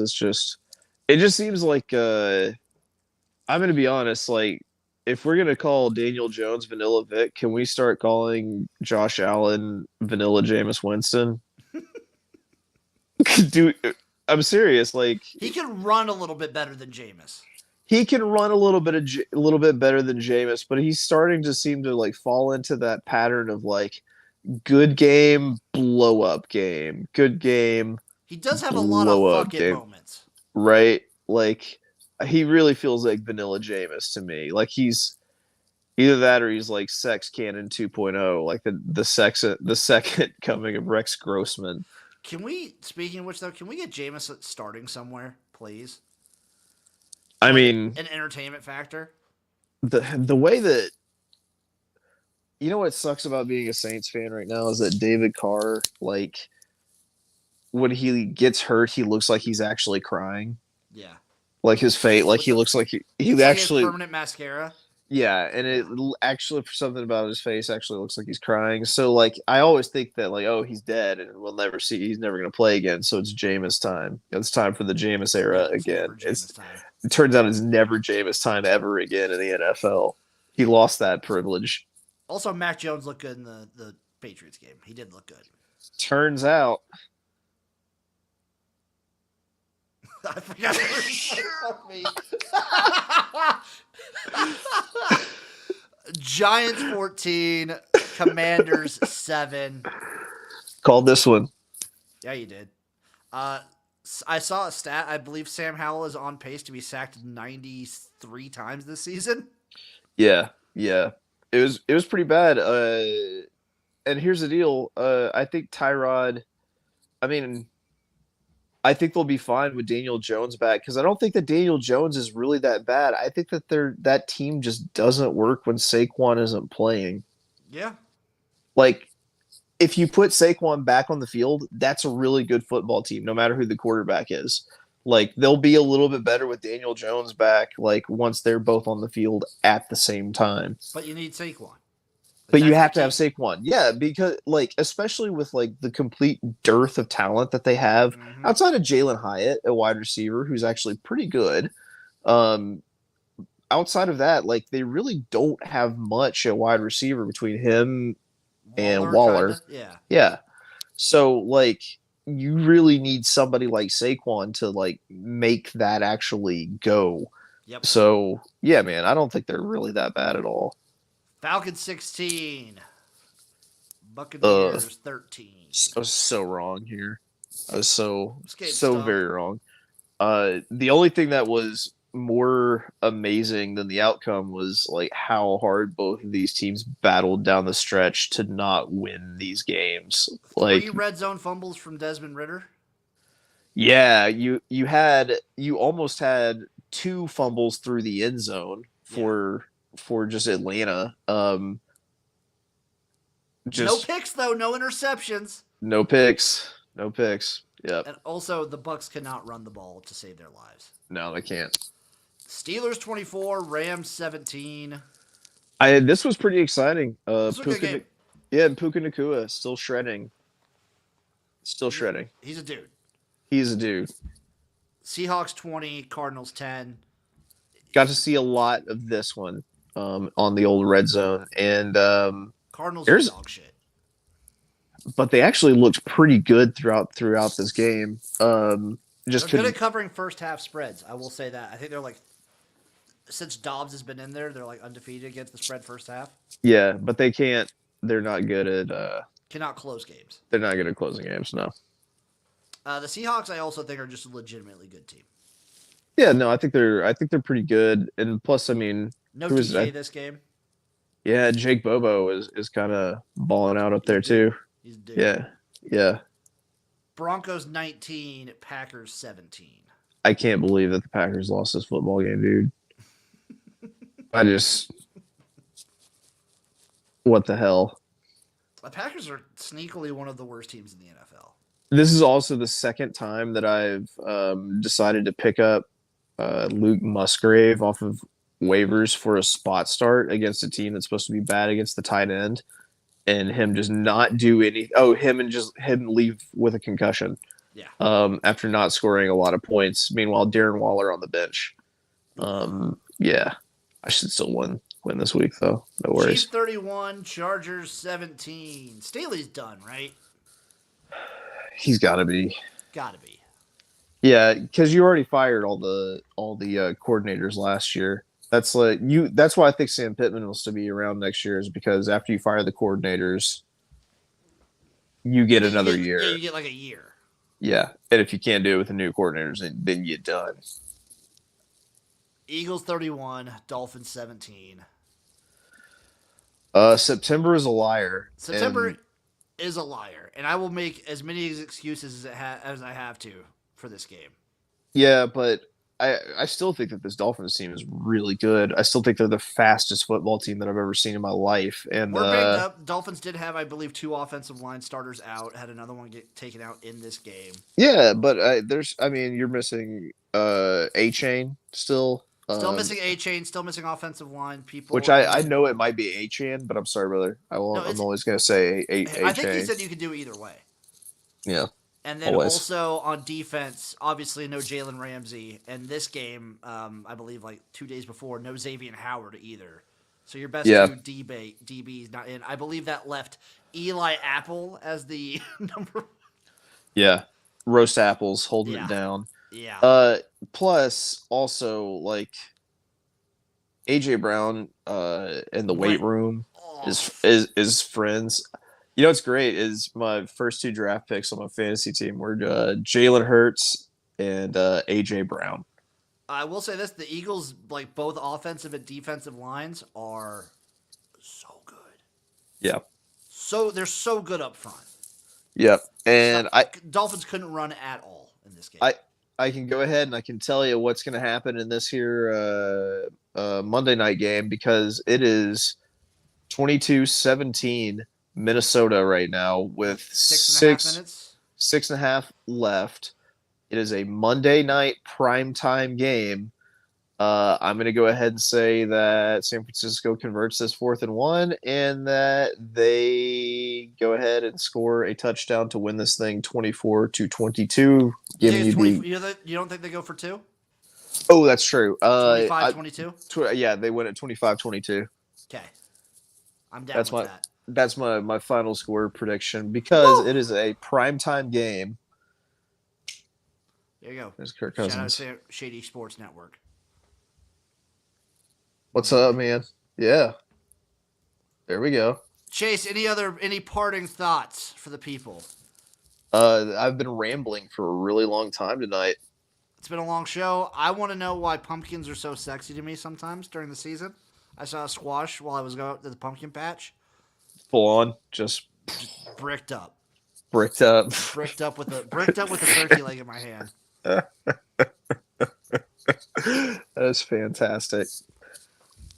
Speaker 3: It just seems like I'm gonna be honest, like if we're gonna call Daniel Jones Vanilla Vic, can we start calling Josh Allen Vanilla Jameis Winston? Dude, I'm serious. Like
Speaker 2: he can run a little bit better than Jameis.
Speaker 3: He can run a little bit better than Jameis, but he's starting to seem to like fall into that pattern of like good game, blow up game. Good game.
Speaker 2: He does have a lot of fucking moments.
Speaker 3: Right? Like he really feels like vanilla Jameis to me. Like he's either that or he's like Sex Cannon 2.0, like the second coming of Rex Grossman.
Speaker 2: Speaking of which though, can we get Jameis starting somewhere, please?
Speaker 3: I mean,
Speaker 2: an entertainment factor.
Speaker 3: The way that you know what sucks about being a Saints fan right now is that David Carr, like, when he gets hurt, he looks like he's actually crying.
Speaker 2: Yeah.
Speaker 3: Like his face, like he looks like he actually
Speaker 2: permanent mascara.
Speaker 3: Yeah, and it actually for something about his face actually looks like he's crying. So like I always think that like he's dead and he's never gonna play again. So it's Jameis time. It's time for the Jameis era again. It turns out it's never Jameis time ever again in the NFL. He lost that privilege.
Speaker 2: Also, Mac Jones looked good in the Patriots game. He did look good.
Speaker 3: Turns out.
Speaker 2: I forgot me. Giants 14, Commanders 7.
Speaker 3: Called this one.
Speaker 2: Yeah, you did. I saw a stat. I believe Sam Howell is on pace to be sacked 93 times this season.
Speaker 3: Yeah. It was pretty bad. And here's the deal. I think Tyrod. I think they'll be fine with Daniel Jones back because I don't think that Daniel Jones is really that bad. I think that that team just doesn't work when Saquon isn't playing.
Speaker 2: Yeah.
Speaker 3: Like, if you put Saquon back on the field, that's a really good football team, no matter who the quarterback is. Like, they'll be a little bit better with Daniel Jones back, like, once they're both on the field at the same time.
Speaker 2: But you need Saquon.
Speaker 3: But you have to have Saquon. Yeah, because, like, especially with, like, the complete dearth of talent that they have, outside of Jalen Hyatt, a wide receiver who's actually pretty good, outside of that, like, they really don't have much at wide receiver between him and Waller. Yeah. So, like, you really need somebody like Saquon to, like, make that actually go.
Speaker 2: Yep.
Speaker 3: So, yeah, man, I don't think they're really that bad at all.
Speaker 2: Falcons 16. Buccaneers 13.
Speaker 3: I was so wrong here. I was so
Speaker 2: tough.
Speaker 3: very wrong. The only thing that was more amazing than the outcome was like how hard both of these teams battled down the stretch to not win these games. Like
Speaker 2: 3 red zone fumbles from Desmond Ridder.
Speaker 3: Yeah, you almost had 2 fumbles through the end zone for just Atlanta.
Speaker 2: No picks though, no interceptions.
Speaker 3: No picks. Yep.
Speaker 2: And also the Bucs cannot run the ball to save their lives.
Speaker 3: No, they can't.
Speaker 2: Steelers 24, Rams 17.
Speaker 3: This was pretty exciting.
Speaker 2: Puka
Speaker 3: Nacua still shredding.
Speaker 2: He's a dude. Seahawks 20, Cardinals 10.
Speaker 3: Got to see a lot of this one on the old red zone, and
Speaker 2: Cardinals are dog shit.
Speaker 3: But they actually looked pretty good throughout this game.
Speaker 2: They're good at covering first half spreads. I will say that. I think they're like, since Dobbs has been in there, they're like undefeated against the spread first half.
Speaker 3: Yeah, but they can't. They're not good at.
Speaker 2: Cannot close games.
Speaker 3: They're not good at closing games. No.
Speaker 2: The Seahawks, I also think, are just a legitimately good team.
Speaker 3: Yeah, no, I think they're pretty good, and plus, I mean,
Speaker 2: no DJ this game.
Speaker 3: Yeah, Jake Bobo is kind of balling out up there too.
Speaker 2: He's a dude.
Speaker 3: Yeah.
Speaker 2: Broncos 19, Packers 17.
Speaker 3: I can't believe that the Packers lost this football game, dude. What the hell?
Speaker 2: The Packers are sneakily one of the worst teams in the NFL.
Speaker 3: This is also the second time that I've decided to pick up Luke Musgrave off of waivers for a spot start against a team that's supposed to be bad against the tight end, and him just not do any. Oh, him leave with a concussion.
Speaker 2: Yeah.
Speaker 3: After not scoring a lot of points. Meanwhile, Darren Waller on the bench. Yeah, I should still win this week though. No worries.
Speaker 2: Chiefs 31, Chargers 17. Staley's done, right?
Speaker 3: He's got to be.
Speaker 2: Got to be.
Speaker 3: Yeah, because you already fired all the coordinators last year. That's like you. That's why I think Sam Pittman will still be around next year, is because after you fire the coordinators, you get another year.
Speaker 2: Yeah, you get like a year.
Speaker 3: Yeah, and if you can't do it with the new coordinators, then you're done.
Speaker 2: Eagles 31, Dolphins 17.
Speaker 3: September is a liar.
Speaker 2: September is a liar, and I will make as many excuses as I have to for this game.
Speaker 3: Yeah, but I still think that this Dolphins team is really good. I still think they're the fastest football team that I've ever seen in my life. And
Speaker 2: we're banged up. Dolphins did have, I believe, 2 offensive line starters out. Had another one get taken out in this game.
Speaker 3: Yeah, but you're missing A-Chain still.
Speaker 2: Still missing A-Chain. Still missing offensive line people.
Speaker 3: Which I know it might be A-Chain, but I'm sorry, brother. I'm always going to say A-Chain.
Speaker 2: I think he said you could do it either way.
Speaker 3: Yeah.
Speaker 2: And then also on defense, obviously no Jalen Ramsey. And this game, I believe like 2 days before, no Xavier Howard either. So your best two DBs not in. I believe that left Eli Apple as the number.
Speaker 3: Yeah, roast apples holding it down.
Speaker 2: Yeah.
Speaker 3: Plus also like AJ Brown in the weight room is friends. You know what's great is my first 2 draft picks on my fantasy team were Jalen Hurts and AJ Brown.
Speaker 2: I will say this: the Eagles, like both offensive and defensive lines, are so good.
Speaker 3: Yeah.
Speaker 2: So they're so good up front.
Speaker 3: Yep. And
Speaker 2: Dolphins couldn't run at all in this game.
Speaker 3: I can go ahead and I can tell you what's going to happen in this here Monday night game because it is 22-17 Minnesota right now with 6.5 left. It is a Monday night primetime game. I'm going to go ahead and say that San Francisco converts this 4th and 1 and that they go ahead and score a touchdown to win this thing 24-22.
Speaker 2: You don't think they go for 2?
Speaker 3: Oh, that's true.
Speaker 2: 25-22?
Speaker 3: Yeah, they win at 25-22.
Speaker 2: Okay. I'm down with that.
Speaker 3: That's my final score prediction because it is a primetime game.
Speaker 2: There you go.
Speaker 3: There's Kirk Cousins.
Speaker 2: Shout out to Shady Sports Network.
Speaker 3: What's up, man? Yeah. There we go.
Speaker 2: Chase, any parting thoughts for the people?
Speaker 3: I've been rambling for a really long time tonight.
Speaker 2: It's been a long show. I want to know why pumpkins are so sexy to me sometimes during the season. I saw a squash while I was going to the pumpkin patch.
Speaker 3: Full on, just
Speaker 2: bricked up.
Speaker 3: Bricked up
Speaker 2: with a turkey leg in my hand.
Speaker 3: That is fantastic.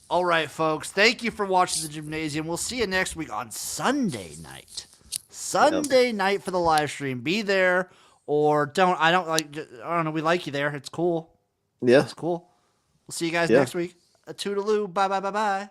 Speaker 2: All right, folks. Thank you for watching the Jimnasium. We'll see you next week on Sunday night. Sunday night for the live stream. Be there or don't. I don't know. We like you there. It's cool.
Speaker 3: Yeah.
Speaker 2: It's cool. We'll see you guys next week. A toodaloo. Bye, bye, bye, bye.